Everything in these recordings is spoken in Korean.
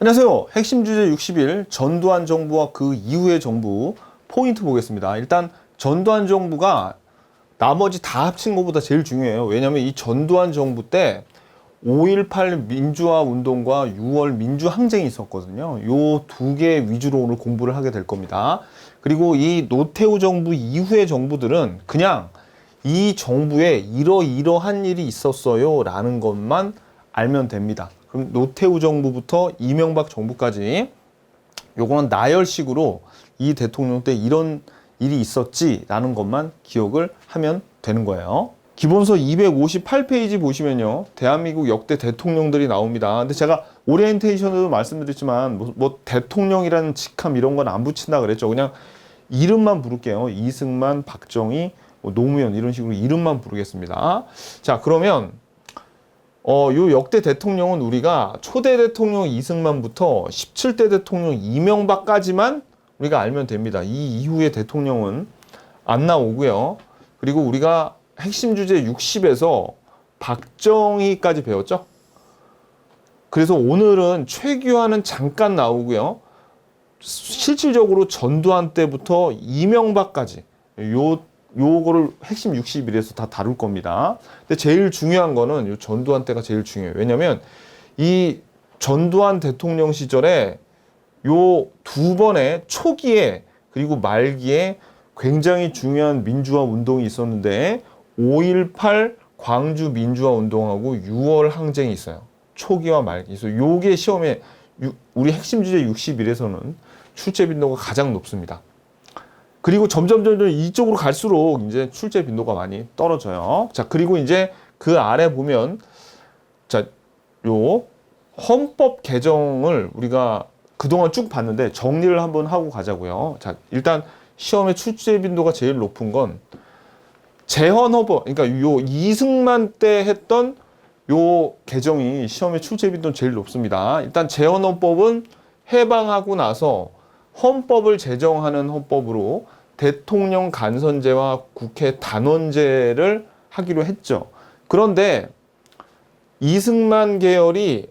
안녕하세요. 핵심 주제 60일 전두환 정부와 그 이후의 정부 포인트 보겠습니다. 일단 전두환 정부가 나머지 다 합친 것보다 제일 중요해요. 왜냐하면 이 전두환 정부 때 5.18 민주화 운동과 6월 민주항쟁이 있었거든요. 요 두 개 위주로 오늘 공부를 하게 될 겁니다. 그리고 이 노태우 정부 이후의 정부들은 그냥 이 정부에 이러이러한 일이 있었어요 라는 것만 알면 됩니다. 그럼 노태우 정부부터 이명박 정부까지 요거는 나열식으로 이 대통령 때 이런 일이 있었지라는 것만 기억을 하면 되는 거예요. 기본서 258페이지 보시면요. 대한민국 역대 대통령들이 나옵니다. 근데 제가 오리엔테이션으로 말씀드렸지만 뭐 대통령이라는 직함 이런 건 안 붙인다 그랬죠. 그냥 이름만 부를게요. 이승만, 박정희, 뭐 노무현 이런 식으로 이름만 부르겠습니다. 자, 그러면 요 역대 대통령은 우리가 초대 대통령 이승만부터 17대 대통령 이명박까지만 우리가 알면 됩니다. 이 이후의 대통령은 안 나오고요. 그리고 우리가 핵심 주제 60에서 박정희까지 배웠죠. 그래서 오늘은 최규하는 잠깐 나오고요. 실질적으로 전두환 때부터 이명박까지 요거를 핵심 60일에서 다 다룰 겁니다. 근데 제일 중요한 거는 요 전두환 때가 제일 중요해요. 왜냐면 이 전두환 대통령 시절에 요 두 번의 초기에 그리고 말기에 굉장히 중요한 민주화 운동이 있었는데 5.18 광주 민주화 운동하고 6월 항쟁이 있어요. 초기와 말기. 그래서 요게 시험에 우리 핵심 주제 60일에서는 출제 빈도가 가장 높습니다. 그리고 점점 이쪽으로 갈수록 이제 출제 빈도가 많이 떨어져요. 자, 그리고 이제 그 아래 보면 자, 요 헌법 개정을 우리가 그동안 쭉 봤는데 정리를 한번 하고 가자고요. 자, 일단 시험의 출제 빈도가 제일 높은 건 재헌헌법, 그러니까 요 이승만 때 했던 요 개정이 시험의 출제 빈도는 제일 높습니다. 일단 재헌헌법은 해방하고 나서 헌법을 제정하는 헌법으로 대통령 간선제와 국회 단원제를 하기로 했죠. 그런데 이승만 계열이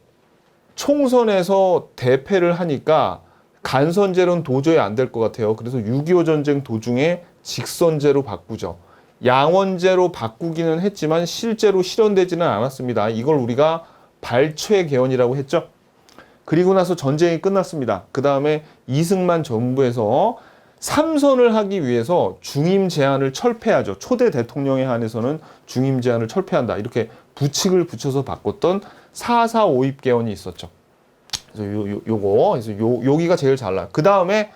총선에서 대패를 하니까 간선제로는 도저히 안 될 것 같아요. 그래서 6.25 전쟁 도중에 직선제로 바꾸죠. 양원제로 바꾸기는 했지만 실제로 실현되지는 않았습니다. 이걸 우리가 발췌 개헌이라고 했죠. 그리고 나서 전쟁이 끝났습니다. 그 다음에 이승만 정부에서 3선을 하기 위해서 중임 제한을 철폐하죠. 초대 대통령에 한해서는 중임 제한을 철폐한다. 이렇게 부칙을 붙여서 바꿨던 4.4.5입 개헌이 있었죠. 그래서 그래서 여기가 제일 잘 나와요. 그 다음에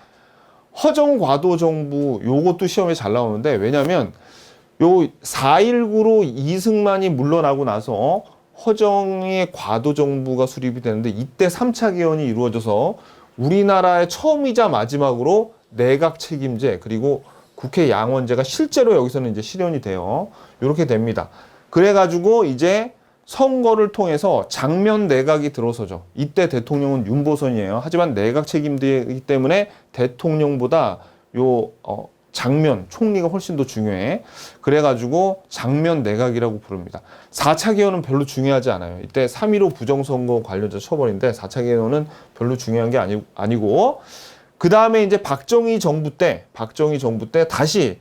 허정과도 정부, 요것도 시험에 잘 나오는데, 왜냐면 요 4.19로 이승만이 물러나고 나서 허정의 과도 정부가 수립이 되는데, 이때 3차 개헌이 이루어져서 우리나라의 처음이자 마지막으로 내각 책임제 그리고 국회 양원제가 실제로 여기서는 이제 실현이 돼요. 이렇게 됩니다. 그래가지고 이제 선거를 통해서 장면 내각이 들어서죠. 이때 대통령은 윤보선이에요. 하지만 내각 책임제이기 때문에 대통령보다 요 장면 총리가 훨씬 더 중요해. 그래가지고 장면 내각이라고 부릅니다. 4차 개헌은 별로 중요하지 않아요. 이때 3.15 부정선거 관련자 처벌인데 4차 개헌은 별로 중요한 게 아니고, 그 다음에 이제 박정희 정부 때 다시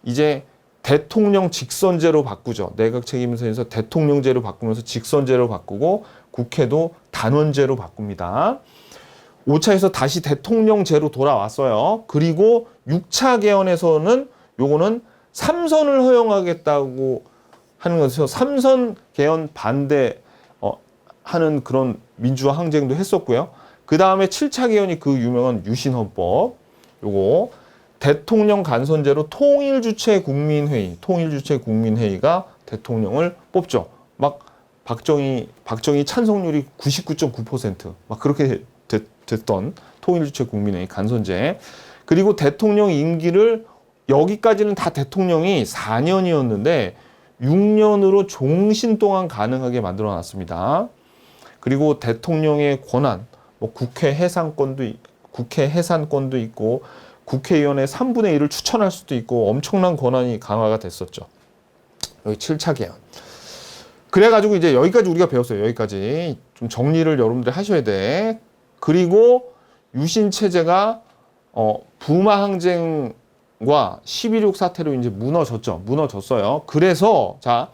이제 대통령 직선제로 바꾸죠. 내각 책임제에서 대통령제로 바꾸면서 직선제로 바꾸고 국회도 단원제로 바꿉니다. 5차에서 다시 대통령제로 돌아왔어요. 그리고 6차 개헌에서는 요거는 3선을 허용하겠다고 하는 것에서 3선 개헌 반대 하는 그런 민주화 항쟁도 했었고요. 그 다음에 7차 개헌이 그 유명한 유신헌법, 요거 대통령 간선제로 통일주체 국민회의가 대통령을 뽑죠. 막 박정희 찬성률이 99.9% 막 그렇게 됐던 통일주체 국민회의 간선제. 그리고 대통령 임기를 여기까지는 다 대통령이 4년이었는데 6년으로 종신 동안 가능하게 만들어 놨습니다. 그리고 대통령의 권한, 뭐 국회 해산권도 있고 국회의원의 3분의 1을 추천할 수도 있고 엄청난 권한이 강화가 됐었죠. 여기 7차 개헌. 그래가지고 이제 여기까지 우리가 배웠어요. 여기까지 좀 정리를 여러분들이 하셔야 돼. 그리고 유신 체제가 부마 항쟁과 12.6 사태로 이제 무너졌어요. 그래서 자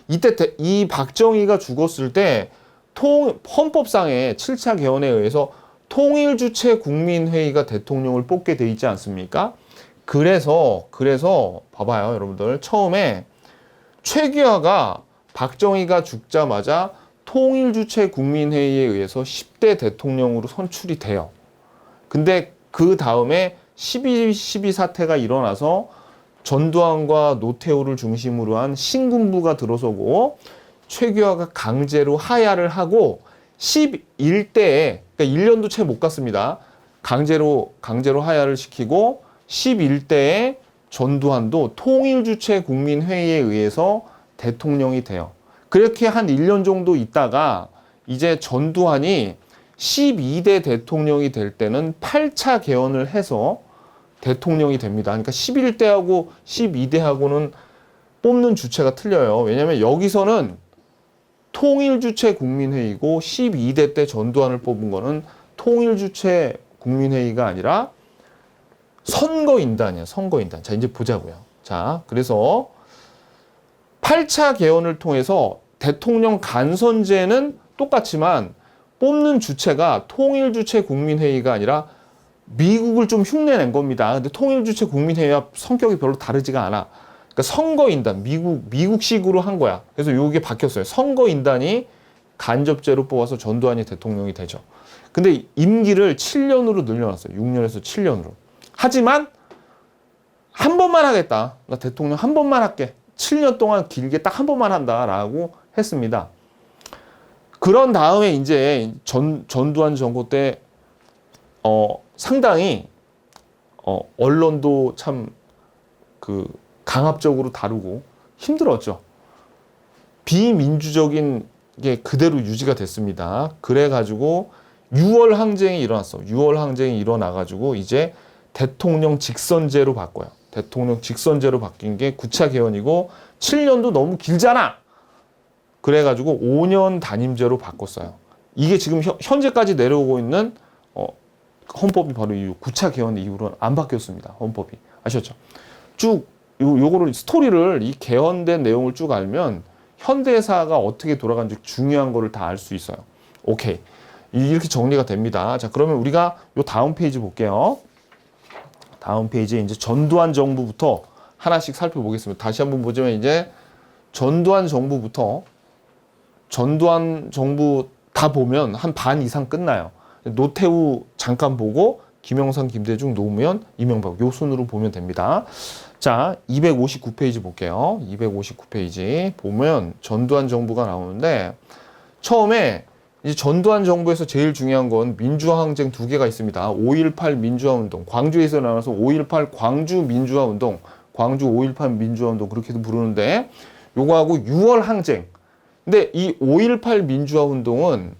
이때 이 박정희가 죽었을 때 헌법상의 7차 개헌에 의해서 통일주체 국민회의가 대통령을 뽑게 돼 있지 않습니까? 그래서 봐봐요, 여러분들. 처음에 최규하가 박정희가 죽자마자 통일주체 국민회의에 의해서 10대 대통령으로 선출이 돼요. 근데 그 다음에 12.12 사태가 일어나서 전두환과 노태우를 중심으로 한 신군부가 들어서고 최규하가 강제로 하야를 하고 11대에, 그러니까 1년도 채 못 갔습니다. 강제로 하야를 시키고 11대에 전두환도 통일주체 국민회의에 의해서 대통령이 돼요. 그렇게 한 1년 정도 있다가 이제 전두환이 12대 대통령이 될 때는 8차 개헌을 해서 대통령이 됩니다. 그러니까 11대하고 12대하고는 뽑는 주체가 틀려요. 왜냐하면 여기서는 통일주체 국민회의고 12대 때 전두환을 뽑은 거는 통일주체 국민회의가 아니라 선거인단이에요. 선거인단. 자, 이제 보자고요. 자, 그래서 8차 개헌을 통해서 대통령 간선제는 똑같지만 뽑는 주체가 통일주체 국민회의가 아니라 미국을 좀 흉내낸 겁니다. 근데 통일주체 국민회의와 성격이 별로 다르지가 않아. 그러니까 선거인단, 미국식으로 한 거야. 그래서 이게 바뀌었어요. 선거인단이 간접제로 뽑아서 전두환이 대통령이 되죠. 근데 임기를 7년으로 늘려놨어요. 6년에서 7년으로. 하지만 한 번만 하겠다. 나 대통령 한 번만 할게. 7년 동안 길게 딱 한 번만 한다라고 했습니다. 그런 다음에 이제 전두환 정부 때 상당히 언론도 참 강압적으로 다루고 힘들었죠. 비민주적인 게 그대로 유지가 됐습니다. 그래가지고 6월 항쟁이 일어났어. 6월 항쟁이 일어나가지고 이제 대통령 직선제로 바꿔요. 대통령 직선제로 바뀐 게 9차 개헌이고 7년도 너무 길잖아. 그래가지고 5년 단임제로 바꿨어요. 이게 지금 현재까지 내려오고 있는 헌법이 바로 이 9차 개헌 이후로는 안 바뀌었습니다. 헌법이. 아셨죠? 쭉 요거를 스토리를 이 개헌된 내용을 쭉 알면 현대사가 어떻게 돌아가는지 중요한 거를 다 알 수 있어요. 오케이. 이렇게 정리가 됩니다. 자, 그러면 우리가 요 다음 페이지 볼게요. 다음 페이지에 이제 전두환 정부부터 하나씩 살펴보겠습니다. 다시 한번 보자면 이제 전두환 정부 다 보면 한 반 이상 끝나요. 노태우 잠깐 보고 김영삼, 김대중, 노무현, 이명박 요 순으로 보면 됩니다. 자, 259페이지 볼게요. 259페이지 보면 전두환 정부가 나오는데 처음에 이제 전두환 정부에서 제일 중요한 건 민주화 항쟁 두 개가 있습니다. 5.18 민주화 운동, 광주에서 나와서 5.18 광주 민주화 운동, 광주 5.18 민주화 운동 그렇게도 부르는데 요거하고 6월 항쟁. 근데 이 5.18 민주화 운동은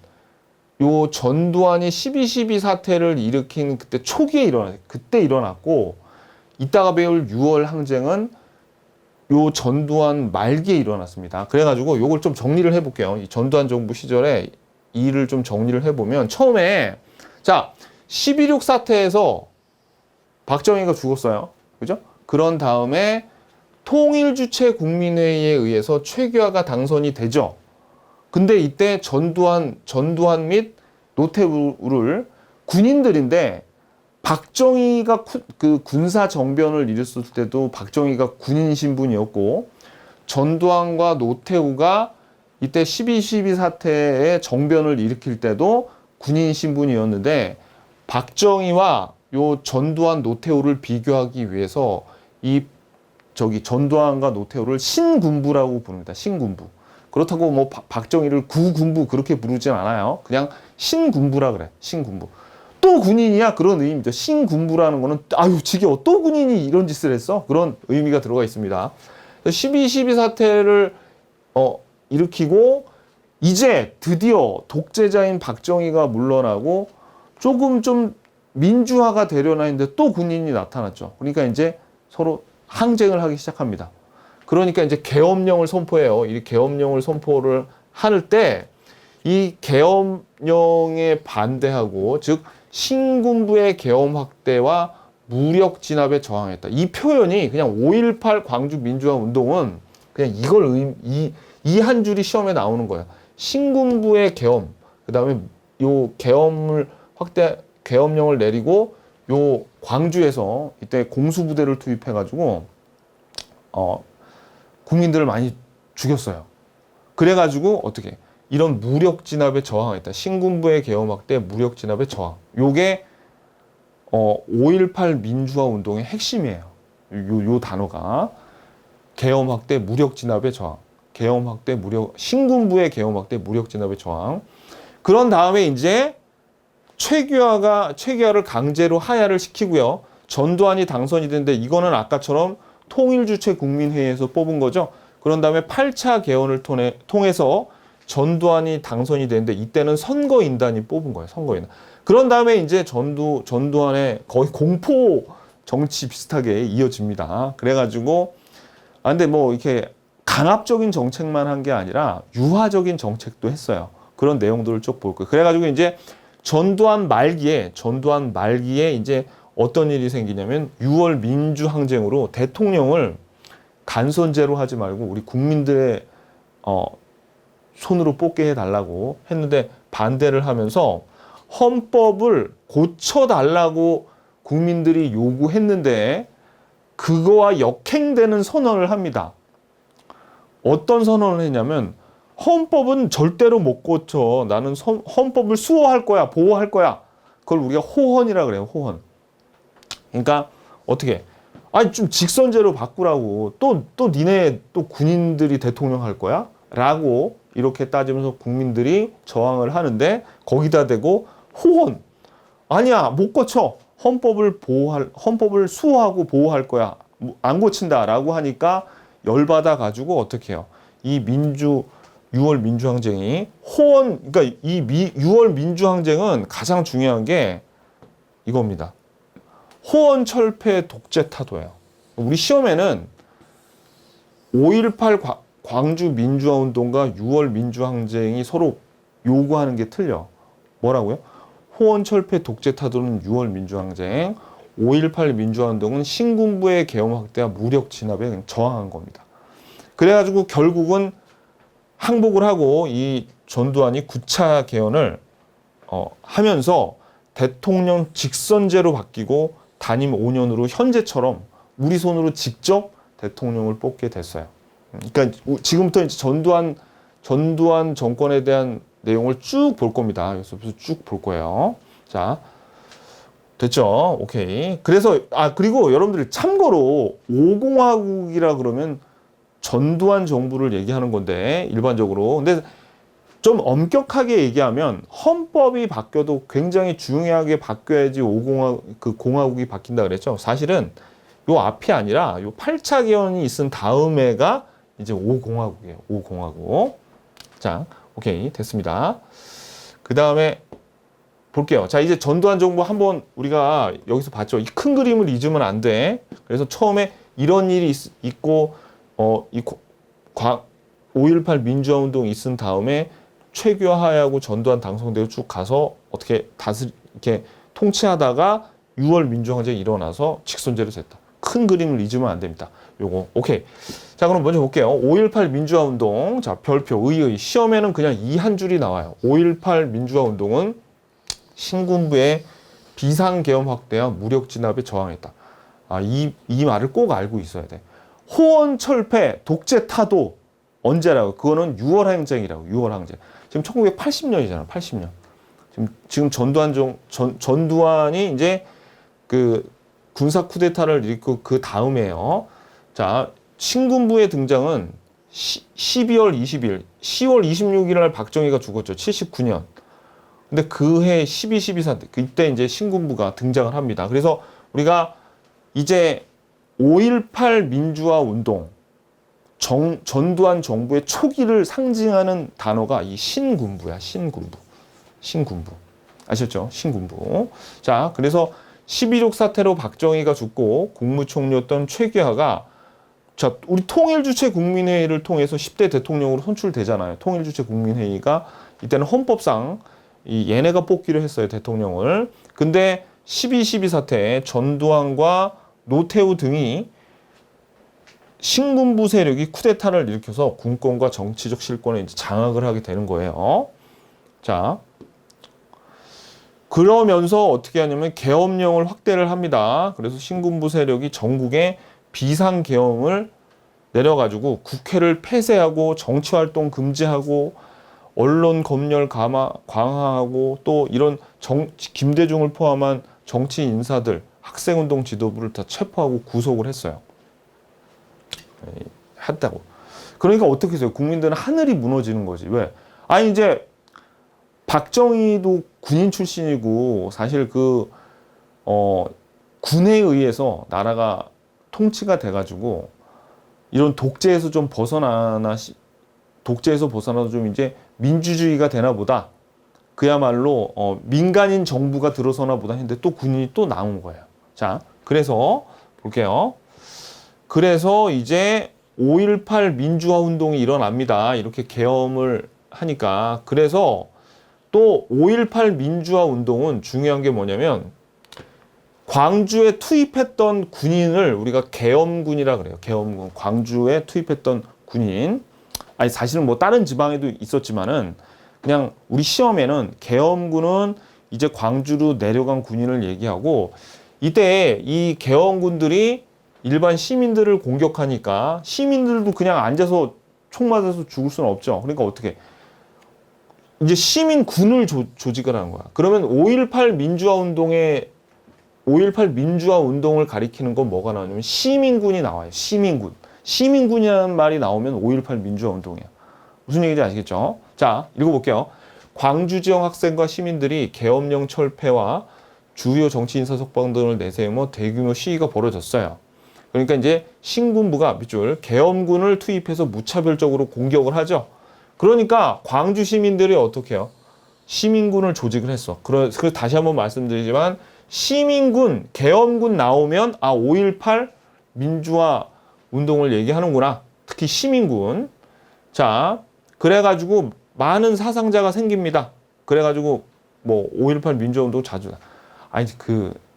요 전두환이 12.12 사태를 일으킨 그때 초기에 그때 일어났고 이따가 배울 6월 항쟁은 요 전두환 말기에 일어났습니다. 그래가지고 요걸 좀 정리를 해볼게요. 이 전두환 정부 시절에 이 일을 좀 정리를 해보면 처음에 자 12.6 사태에서 박정희가 죽었어요. 그죠? 그런 다음에 통일주체 국민회의에 의해서 최규하가 당선이 되죠. 근데 이때 전두환 및 노태우를 군인들인데 박정희가 그 군사 정변을 일으켰을 때도 박정희가 군인 신분이었고 전두환과 노태우가 이때 12.12 사태의 정변을 일으킬 때도 군인 신분이었는데 박정희와 요 전두환 노태우를 비교하기 위해서 전두환과 노태우를 신군부라고 부릅니다. 신군부. 그렇다고 뭐 박정희를 구군부 그렇게 부르진 않아요. 그냥 신군부라 그래. 신군부. 또 군인이야 그런 의미죠. 신군부라는 거는 아유 지겨워 또 군인이 이런 짓을 했어 그런 의미가 들어가 있습니다. 12.12 사태를 일으키고 이제 드디어 독재자인 박정희가 물러나고 조금 좀 민주화가 되려나 했는데 또 군인이 나타났죠. 그러니까 이제 서로 항쟁을 하기 시작합니다. 그러니까 이제 계엄령을 선포해요. 이 계엄령을 선포를 할 때 이 계엄령에 반대하고, 즉 신군부의 계엄 확대와 무력 진압에 저항했다. 이 표현이 그냥 5.18 광주 민주화 운동은 그냥 이 한 줄이 시험에 나오는 거야. 신군부의 계엄, 그 다음에 요 계엄령을 내리고 요 광주에서 이때 공수부대를 투입해가지고 국민들을 많이 죽였어요. 그래가지고 어떻게 이런 무력 진압에 저항했다. 신군부의 계엄 확대, 무력 진압에 저항. 요게 5.18 민주화 운동의 핵심이에요. 요 단어가 계엄 확대, 무력 진압에 저항. 계엄 확대, 신군부의 계엄 확대, 무력 진압에 저항. 그런 다음에 이제 최규하를 강제로 하야를 시키고요. 전두환이 당선이 됐는데 이거는 아까처럼 통일주체 국민회의에서 뽑은 거죠. 그런 다음에 8차 개헌을 통해서 전두환이 당선이 됐는데 이때는 선거인단이 뽑은 거예요. 선거인단. 그런 다음에 이제 전두환의 거의 공포 정치 비슷하게 이어집니다. 그래가지고 근데 뭐 이렇게 강압적인 정책만 한 게 아니라 유화적인 정책도 했어요. 그런 내용들을 쭉 볼 거예요. 그래가지고 이제 전두환 말기에 이제 어떤 일이 생기냐면 6월 민주항쟁으로 대통령을 간선제로 하지 말고 우리 국민들의 손으로 뽑게 해달라고 했는데 반대를 하면서 헌법을 고쳐달라고 국민들이 요구했는데 그거와 역행되는 선언을 합니다. 어떤 선언을 했냐면 헌법은 절대로 못 고쳐. 나는 헌법을 수호할 거야. 보호할 거야. 그걸 우리가 호헌이라 그래요. 호헌. 그러니까 어떻게? 아니 좀 직선제로 바꾸라고. 또 니네 또 군인들이 대통령 할 거야? 라고 이렇게 따지면서 국민들이 저항을 하는데 거기다 대고 호헌. 아니야. 못 고쳐. 헌법을 수호하고 보호할 거야. 안 고친다라고 하니까 열받아 가지고 어떻게 해요? 이 6월 민주항쟁이 그러니까 이 6월 민주항쟁은 가장 중요한 게 이겁니다. 호언 철폐 독재 타도예요. 우리 시험에는 5.18 광주 민주화 운동과 6월 민주항쟁이 서로 요구하는 게 틀려. 뭐라고요? 호언 철폐 독재 타도는 6월 민주항쟁, 5.18 민주화 운동은 신군부의 계엄 확대와 무력 진압에 저항한 겁니다. 그래가지고 결국은 항복을 하고 이 전두환이 9차 개헌을 하면서 대통령 직선제로 바뀌고 단임 5년으로 현재처럼 우리 손으로 직접 대통령을 뽑게 됐어요. 그러니까 지금부터 이제 전두환 정권에 대한 내용을 쭉 볼 겁니다. 그래서 쭉 볼 거예요. 자, 됐죠? 오케이. 그래서 그리고 여러분들이 참고로 5공화국이라 그러면 전두환 정부를 얘기하는 건데 일반적으로. 근데 좀 엄격하게 얘기하면 헌법이 바뀌어도 굉장히 중요하게 바뀌어야지 공화국이 바뀐다 그랬죠. 사실은 요 앞이 아니라 요 8차 개헌이 있은 다음에가 이제 5공화국이에요. 5공화국. 자, 오케이. 됐습니다. 그 다음에 볼게요. 자, 이제 전두환 정부 한번 우리가 여기서 봤죠. 이 큰 그림을 잊으면 안 돼. 그래서 처음에 이런 일이 있고 5.18 민주화 운동이 있은 다음에 최규하하고 전두환 당선되고 쭉 가서 어떻게 이렇게 통치하다가 6월 민주항쟁이 일어나서 직선제로 됐다. 큰 그림을 잊으면 안 됩니다. 요거 오케이. 자, 그럼 먼저 볼게요. 5.18 민주화 운동. 자, 별표 시험에는 그냥 이 한 줄이 나와요. 5.18 민주화 운동은 신군부의 비상계엄 확대와 무력 진압에 저항했다. 이 말을 꼭 알고 있어야 돼. 호언 철폐, 독재 타도 언제라고? 그거는 6월 항쟁이라고. 6월 항쟁. 지금 1980년이잖아. 80년. 지금 전두환이 이제 그 군사 쿠데타를 일으키고 그 다음에요. 자, 신군부의 등장은 12월 20일, 10월 26일 날 박정희가 죽었죠. 79년. 근데 그해 12.12 사태, 그때 이제 신군부가 등장을 합니다. 그래서 우리가 이제 5.18 민주화 운동, 전두환 정부의 초기를 상징하는 단어가 이 신군부야. 신군부. 아셨죠? 신군부. 자, 그래서 12.6 사태로 박정희가 죽고 국무총리였던 최규하가 우리 통일주체 국민회의를 통해서 10대 대통령으로 선출되잖아요. 통일주체 국민회의가 이때는 헌법상 얘네가 뽑기로 했어요, 대통령을. 근데 12.12 사태에 전두환과 노태우 등이 신군부 세력이 쿠데타를 일으켜서 군권과 정치적 실권을 이제 장악을 하게 되는 거예요. 자, 그러면서 어떻게 하냐면 계엄령을 확대를 합니다. 그래서 신군부 세력이 전국에 비상계엄을 내려가지고 국회를 폐쇄하고 정치활동 금지하고 언론 검열 강화하고 또 이런 김대중을 포함한 정치 인사들, 학생운동 지도부를 다 체포하고 구속을 했어요. 했다고. 그러니까 어떻게 해서요? 국민들은 하늘이 무너지는 거지. 왜? 아니 이제 박정희도 군인 출신이고 사실 군에 의해서 나라가 통치가 돼가지고 이런 독재에서 좀 독재에서 벗어나서 좀 이제 민주주의가 되나 보다. 그야말로 민간인 정부가 들어서나 보다 했는데 또 군인이 또 나온 거예요. 자, 그래서 볼게요. 그래서 이제 5.18 민주화 운동이 일어납니다. 이렇게 계엄을 하니까. 그래서 또 5.18 민주화 운동은 중요한 게 뭐냐면 광주에 투입했던 군인을 우리가 계엄군이라 그래요. 계엄군. 광주에 투입했던 군인. 아니 사실은 뭐 다른 지방에도 있었지만은 그냥 우리 시험에는 계엄군은 이제 광주로 내려간 군인을 얘기하고 이때 이 계엄군들이 일반 시민들을 공격하니까 시민들도 그냥 앉아서 총 맞아서 죽을 수는 없죠. 그러니까 어떻게 이제 시민군을 조직을 하는 거야. 그러면 5.18 민주화 운동을 가리키는 건 뭐가 나오냐면 시민군이 나와요. 시민군. 시민군이라는 말이 나오면 5.18 민주화 운동이야. 무슨 얘기인지 아시겠죠? 자, 읽어볼게요. 광주 지역 학생과 시민들이 계엄령 철폐와 주요 정치 인사 석방 등을 내세우며 대규모 시위가 벌어졌어요. 그러니까 이제 신군부가 밑줄 계엄군을 투입해서 무차별적으로 공격을 하죠. 그러니까 광주 시민들이 어떻게 해요? 시민군을 조직을 했어. 그래서 다시 한번 말씀드리지만 시민군, 계엄군 나오면 5.18 민주화 운동을 얘기하는구나. 특히 시민군. 자, 그래가지고 많은 사상자가 생깁니다. 그래가지고 뭐 5.18 민주화 운동 자주 아니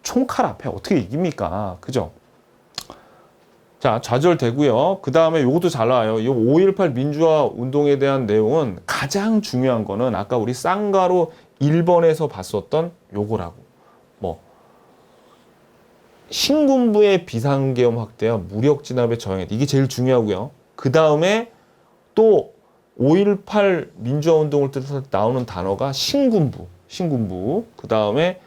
총칼 앞에 어떻게 이깁니까? 그죠? 자, 좌절되고요. 그 다음에 요것도 잘 나와요. 이 5.18 민주화 운동에 대한 내용은 가장 중요한 거는 아까 우리 쌍가로 1번에서 봤었던 요거라고. 뭐 신군부의 비상계엄 확대와 무력 진압에 저항했다. 이게 제일 중요하고요. 그 다음에 또 5.18 민주화 운동을 뜻해서 나오는 단어가 신군부. 그 다음에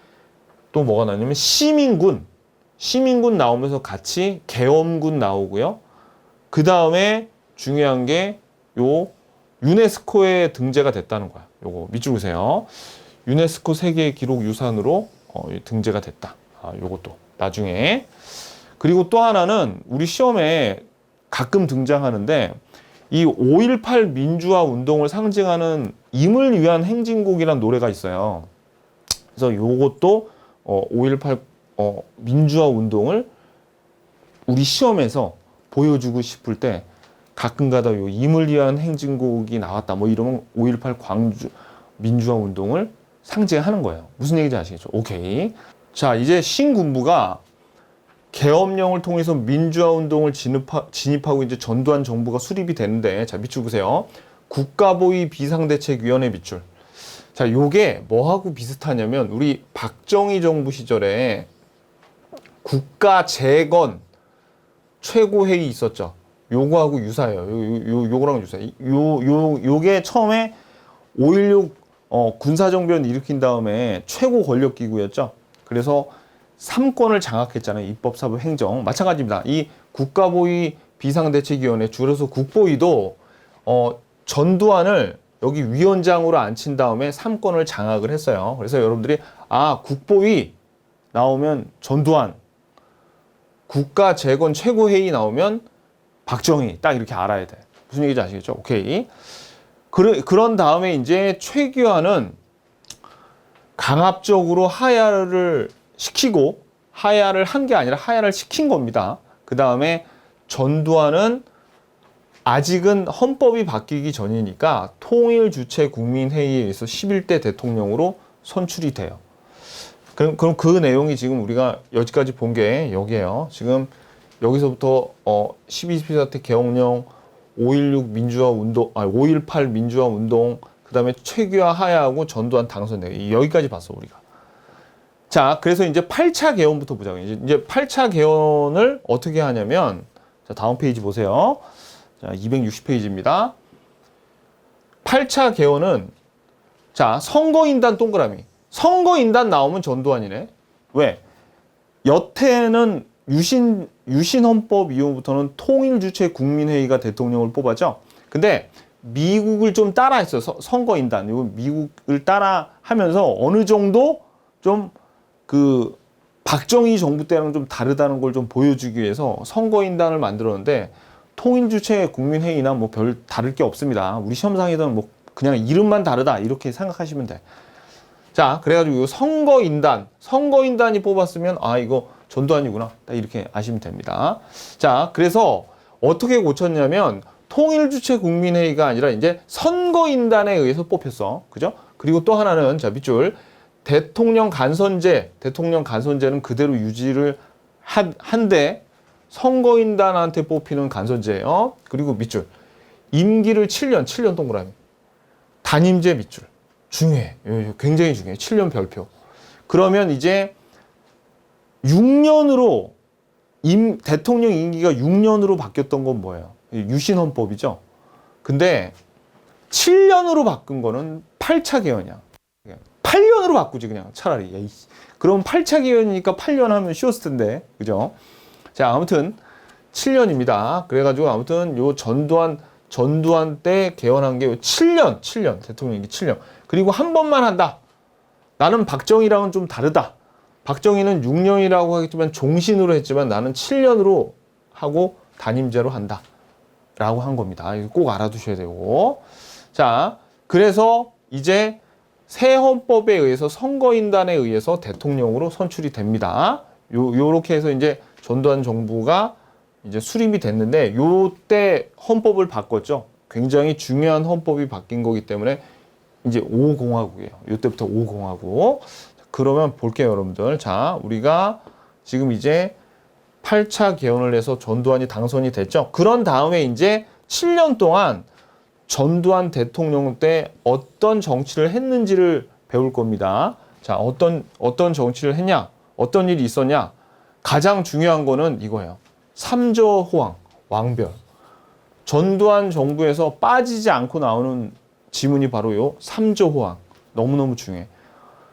또 뭐가 나냐면 시민군 나오면서 같이 계엄군 나오고요. 그 다음에 중요한 게 요 유네스코에 등재가 됐다는 거야. 요거 밑줄 보세요. 유네스코 세계 기록 유산으로 등재가 됐다. 요것도 나중에. 그리고 또 하나는 우리 시험에 가끔 등장하는데 이 5.18 민주화 운동을 상징하는 임을 위한 행진곡이라는 노래가 있어요. 그래서 요것도 5.18 민주화 운동을 우리 시험에서 보여주고 싶을 때 가끔가다 요 임을 위한 행진곡이 나왔다. 뭐 이러면 5.18 광주 민주화 운동을 상징하는 거예요. 무슨 얘기인지 아시겠죠? 오케이. 자, 이제 신군부가 계엄령을 통해서 민주화 운동을 진입하고 이제 전두환 정부가 수립이 되는데, 자, 밑줄 보세요. 국가보위 비상대책위원회 밑줄. 자, 요게 뭐하고 비슷하냐면 우리 박정희 정부 시절에 국가재건 최고회의 있었죠. 요거하고 유사해요. 요거랑 유사해요. 요게 처음에 5.16 군사정변 일으킨 다음에 최고 권력기구였죠. 그래서 3권을 장악했잖아요. 입법, 사법, 행정. 마찬가지입니다. 이 국가보위 비상대책위원회, 줄여서 국보위도 전두환을 여기 위원장으로 앉힌 다음에 3권을 장악을 했어요. 그래서 여러분들이 국보위 나오면 전두환, 국가재건 최고회의 나오면 박정희, 딱 이렇게 알아야 돼. 무슨 얘기인지 아시겠죠? 오케이. 그런 다음에 이제 최규하는 강압적으로 하야를 시키고, 하야를 한 게 아니라 하야를 시킨 겁니다. 그 다음에 전두환은 아직은 헌법이 바뀌기 전이니까 통일주체 국민회의에 의해서 11대 대통령으로 선출이 돼요. 그럼 그 내용이 지금 우리가 여기까지 본 게 여기에요. 지금 여기서부터 12.12 사태 개헌령, 5.16 민주화 운동, 5.18 민주화 운동, 그 다음에 최규하 하야하고 전두환 당선되기. 여기까지 봤어, 우리가. 자, 그래서 이제 8차 개헌부터 보자고. 이제 8차 개헌을 어떻게 하냐면, 자, 다음 페이지 보세요. 자, 260페이지입니다. 8차 개헌은, 자, 선거인단 동그라미. 선거인단 나오면 전두환이네. 왜? 여태는 유신헌법 이후부터는 통일주체 국민회의가 대통령을 뽑았죠. 근데 미국을 좀 따라했어요. 선거인단. 이거 미국을 따라 하면서 어느 정도 좀 그 박정희 정부 때랑 좀 다르다는 걸 좀 보여주기 위해서 선거인단을 만들었는데 통일주체 국민회의나 뭐 별 다를 게 없습니다. 우리 시험상에서는 뭐 그냥 이름만 다르다 이렇게 생각하시면 돼. 자, 그래가지고 선거인단이 뽑았으면 아 이거 전두환이구나 딱 이렇게 아시면 됩니다. 자, 그래서 어떻게 고쳤냐면 통일주체 국민회의가 아니라 이제 선거인단에 의해서 뽑혔어. 그죠? 그리고 또 하나는 자 밑줄 대통령 간선제는 그대로 유지를 한데 선거인단한테 뽑히는 간선제예요. 그리고 밑줄 임기를 7년 동그라미 단임제 밑줄 중요해. 굉장히 중요해. 7년 별표. 그러면 이제 6년으로 대통령 임기가 6년으로 바뀌었던 건 뭐예요? 유신헌법이죠. 근데 7년으로 바꾼 거는 8차 개헌이야. 8년으로 바꾸지 그냥 차라리. 그럼 8차 개헌이니까 8년 하면 쉬웠을 텐데. 그죠? 자, 아무튼 7년입니다. 그래가지고 아무튼 요 전두환 때 개헌한 게 7년 대통령 임기 7년. 그리고 한 번만 한다. 나는 박정희랑은 좀 다르다. 박정희는 6년이라고 하겠지만 종신으로 했지만 나는 7년으로 하고 단임제로 한다. 라고 한 겁니다. 이거 꼭 알아두셔야 되고. 자, 그래서 이제 새 헌법에 의해서 선거인단에 의해서 대통령으로 선출이 됩니다. 요렇게 해서 이제 전두환 정부가 이제 수립이 됐는데 요때 헌법을 바꿨죠. 굉장히 중요한 헌법이 바뀐 거기 때문에 이제 5공화국이에요. 요때부터 5공화국. 그러면 볼게요, 여러분들. 자, 우리가 지금 이제 8차 개헌을 해서 전두환이 당선이 됐죠. 그런 다음에 이제 7년 동안 전두환 대통령 때 어떤 정치를 했는지를 배울 겁니다. 자, 어떤 정치를 했냐? 어떤 일이 있었냐? 가장 중요한 거는 이거예요. 삼저 호황, 왕별. 전두환 정부에서 빠지지 않고 나오는 지문이 바로 요 삼저 호황. 너무너무 중요해.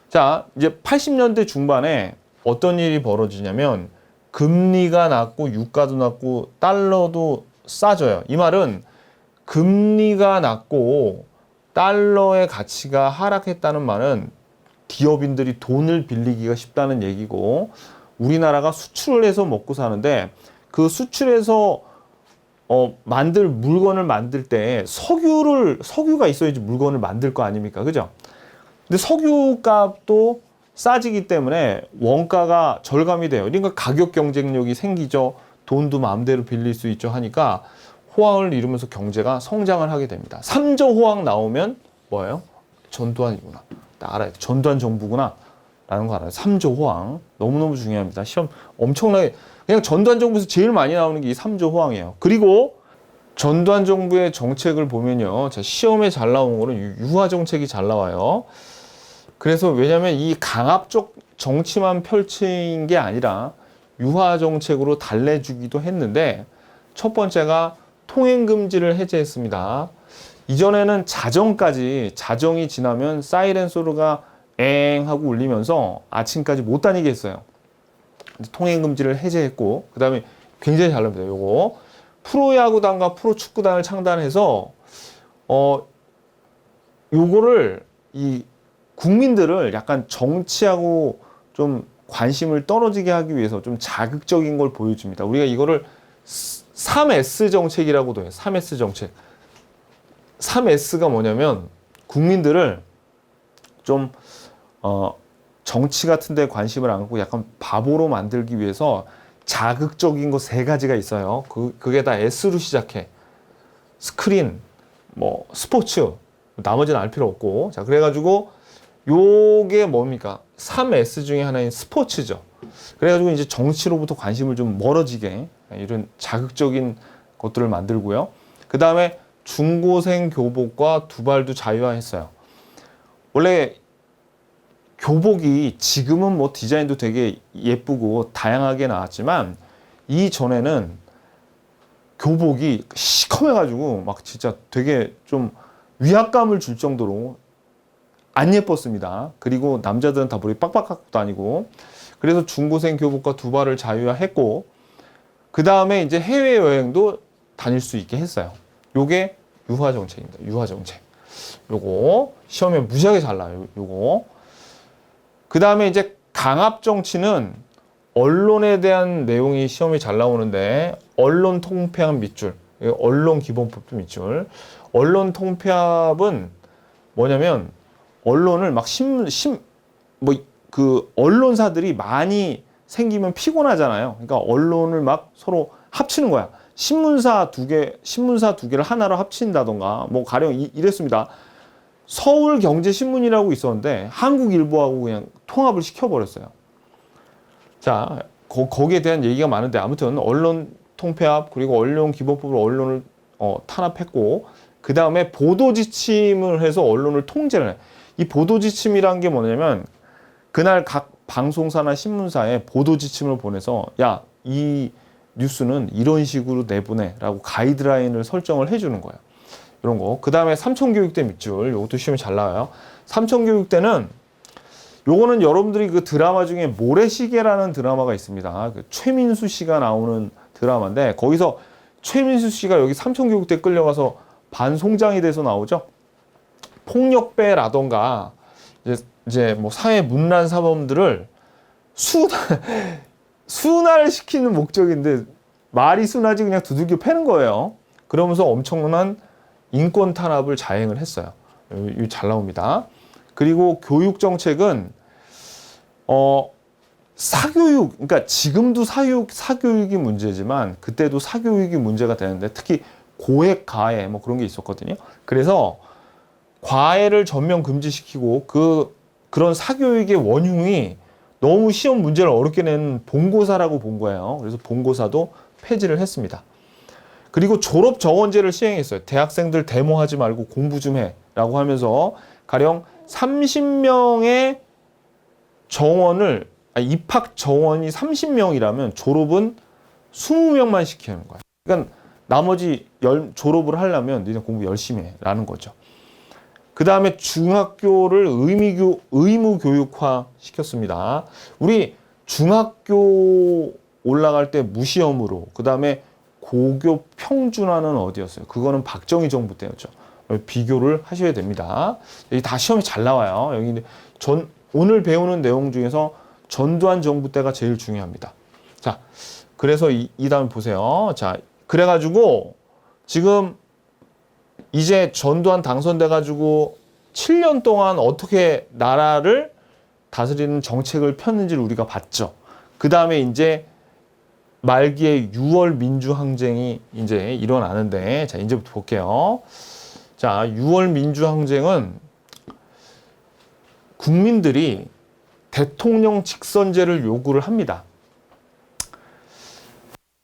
자, 이제 80년대 중반에 어떤 일이 벌어지냐면 금리가 낮고 유가도 낮고 달러도 싸져요. 이 말은 금리가 낮고 달러의 가치가 하락했다는 말은 기업인들이 돈을 빌리기가 쉽다는 얘기고 우리나라가 수출을 해서 먹고 사는데 그 수출해서 만들 물건을 만들 때 석유가 있어야지 물건을 만들 거 아닙니까? 그죠? 근데 석유 값도 싸지기 때문에 원가가 절감이 돼요. 그러니까 가격 경쟁력이 생기죠. 돈도 마음대로 빌릴 수 있죠 하니까 호황을 이루면서 경제가 성장을 하게 됩니다. 삼저 호황 나오면 뭐예요? 전두환이구나. 딱 알아야 돼. 전두환 정부구나. 라는 거 알아요. 삼저 호황. 너무너무 중요합니다. 시험 엄청나게 그냥 전두환 정부에서 제일 많이 나오는 게 이 삼저 호황이에요. 그리고 전두환 정부의 정책을 보면요. 자, 시험에 잘 나온 거는 유화 정책이 잘 나와요. 그래서 왜냐면 이 강압적 정치만 펼친 게 아니라 유화 정책으로 달래주기도 했는데 첫 번째가 통행금지를 해제했습니다. 이전에는 자정이 지나면 사이렌 소리가 엥 하고 울리면서 아침까지 못 다니게 했어요. 통행금지를 해제했고 그 다음에 굉장히 잘 나옵니다. 요거 프로야구단과 프로축구단을 창단해서 요거를 이 국민들을 약간 정치하고 좀 관심을 떨어지게 하기 위해서 좀 자극적인 걸 보여줍니다. 우리가 이거를 3S 정책이라고도 해요. 3S 정책. 3S가 뭐냐면 국민들을 좀 정치 같은 데 관심을 안 갖고 약간 바보로 만들기 위해서 자극적인 거 3가지가 있어요. 그게 다 S로 시작해. 스크린, 뭐 스포츠, 나머지는 알 필요 없고. 자, 그래가지고 요게 뭡니까? 3S 중에 하나인 스포츠죠. 그래가지고 이제 정치로부터 관심을 좀 멀어지게 이런 자극적인 것들을 만들고요. 그 다음에 중고생 교복과 두발도 자유화했어요. 원래 교복이 지금은 뭐 디자인도 되게 예쁘고 다양하게 나왔지만 이전에는 교복이 시커매가지고 막 진짜 되게 좀 위압감을 줄 정도로 안 예뻤습니다. 그리고 남자들은 다 머리 빡빡 깎고 다니고. 그래서 중고생 교복과 두발을 자유화했고, 그 다음에 이제 해외여행도 다닐 수 있게 했어요. 요게 유화 정책입니다. 유화 정책. 요거 시험에 무지하게 잘 나와요. 요거. 그 다음에 이제 강압 정치는 언론에 대한 내용이 시험에 잘 나오는데, 언론 통폐합 밑줄, 언론 기본법도 밑줄. 언론 통폐합은 뭐냐면 언론을 막 언론사들이 많이 생기면 피곤하잖아요. 그러니까 언론을 막 서로 합치는 거야. 신문사 두 개를 하나로 합친다던가, 뭐 가령 이랬습니다. 서울경제신문이라고 있었는데 한국일보하고 그냥 통합을 시켜버렸어요. 자, 거기에 대한 얘기가 많은데, 아무튼 언론 통폐합, 그리고 언론 기본법으로 언론을 탄압했고, 그 다음에 보도 지침을 해서 언론을 통제를 해. 이 보도 지침이란 게 뭐냐면 그날 각 방송사나 신문사에 보도 지침을 보내서, 야, 이 뉴스는 이런 식으로 내보내라고 가이드라인을 설정을 해주는 거예요. 이런 거. 그 다음에 삼천교육대 밑줄, 이것도 시험이 잘 나와요. 삼천교육대는 요거는 여러분들이 그 드라마 중에 모래시계라는 드라마가 있습니다. 그 최민수 씨가 나오는 드라마인데, 거기서 최민수 씨가 여기 삼천교육대 끌려가서 반송장이 돼서 나오죠. 폭력배라던가 이제 뭐 사회 문란 사범들을 순화를 시키는 목적인데, 말이 순하지 그냥 두들겨 패는 거예요. 그러면서 엄청난 인권 탄압을 자행을 했어요. 이거 잘 나옵니다. 그리고 교육 정책은 사교육, 그러니까 지금도 사교육이 문제지만 그때도 사교육이 문제가 되는데, 특히 고액 과외 뭐 그런 게 있었거든요. 그래서 과외를 전면 금지시키고, 그런 사교육의 원흉이 너무 시험 문제를 어렵게 낸 본고사라고 본 거예요. 그래서 본고사도 폐지를 했습니다. 그리고 졸업 정원제를 시행했어요. 대학생들 데모하지 말고 공부 좀 해라고 하면서 가령 30명의 입학 정원이 30명이라면 졸업은 20명만 시키는 거예요. 그러니까 나머지 졸업을 하려면 니네 공부 열심히 해라는 거죠. 그 다음에 중학교를 의무교육화 시켰습니다. 우리 중학교 올라갈 때 무시험으로, 그 다음에 고교 평준화는 어디였어요? 그거는 박정희 정부 때였죠. 비교를 하셔야 됩니다. 여기 다 시험이 잘 나와요. 여기 오늘 배우는 내용 중에서 전두환 정부 때가 제일 중요합니다. 자, 그래서 이 다음 보세요. 자, 그래가지고 지금 이제 전두환 당선돼가지고 7년 동안 어떻게 나라를 다스리는 정책을 폈는지를 우리가 봤죠. 그 다음에 이제 말기에 6월 민주항쟁이 이제 일어나는데, 자, 이제부터 볼게요. 자, 6월 민주항쟁은 국민들이 대통령 직선제를 요구를 합니다.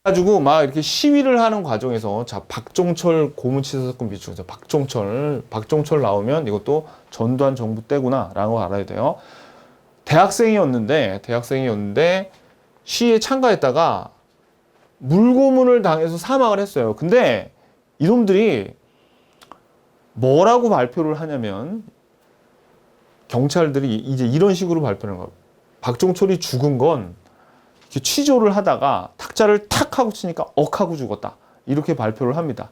가지고 막 이렇게 시위를 하는 과정에서, 자, 박종철 고문치사 사건 비추죠. 박종철 나오면 이것도 전두환 정부 때구나라고 알아야 돼요. 대학생이었는데 시위에 참가했다가 물고문을 당해서 사망을 했어요. 근데 이놈들이 뭐라고 발표를 하냐면, 경찰들이 이제 이런 식으로 발표하는 거예요. 박종철이 죽은 건 취조를 하다가 탁자를 탁 하고 치니까 억 하고 죽었다, 이렇게 발표를 합니다.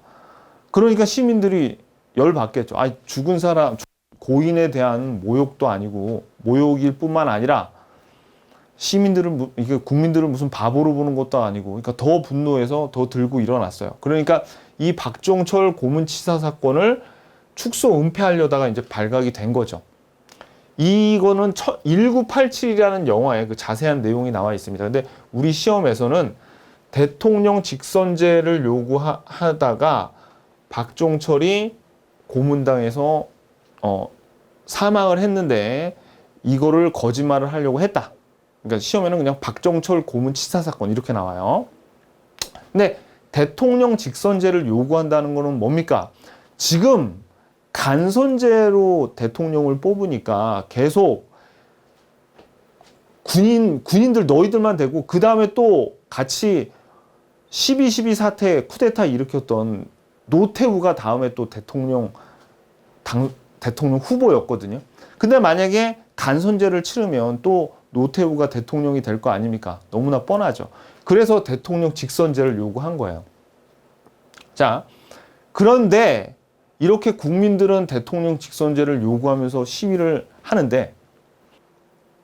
그러니까 시민들이 열받겠죠. 죽은 사람, 고인에 대한 모욕도 아니고, 모욕일 뿐만 아니라 국민들은 무슨 바보로 보는 것도 아니고, 그러니까 더 분노해서 더 들고 일어났어요. 그러니까 이 박종철 고문치사 사건을 축소 은폐하려다가 이제 발각이 된 거죠. 이거는 1987이라는 영화에 그 자세한 내용이 나와 있습니다. 근데 우리 시험에서는 대통령 직선제를 요구하다가 박종철이 고문당해서 사망을 했는데 이거를 거짓말을 하려고 했다. 그러니까 시험에는 그냥 박종철 고문 치사 사건 이렇게 나와요. 근데 대통령 직선제를 요구한다는 거는 뭡니까? 지금 간선제로 대통령을 뽑으니까 계속 군인들 너희들만 되고 그 다음에 또 같이 12.12 사태 쿠데타 일으켰던 노태우가 다음에 또 대통령 후보였거든요. 근데 만약에 간선제를 치르면 또 노태우가 대통령이 될 거 아닙니까? 너무나 뻔하죠. 그래서 대통령 직선제를 요구한 거예요. 자, 그런데 이렇게 국민들은 대통령 직선제를 요구하면서 시위를 하는데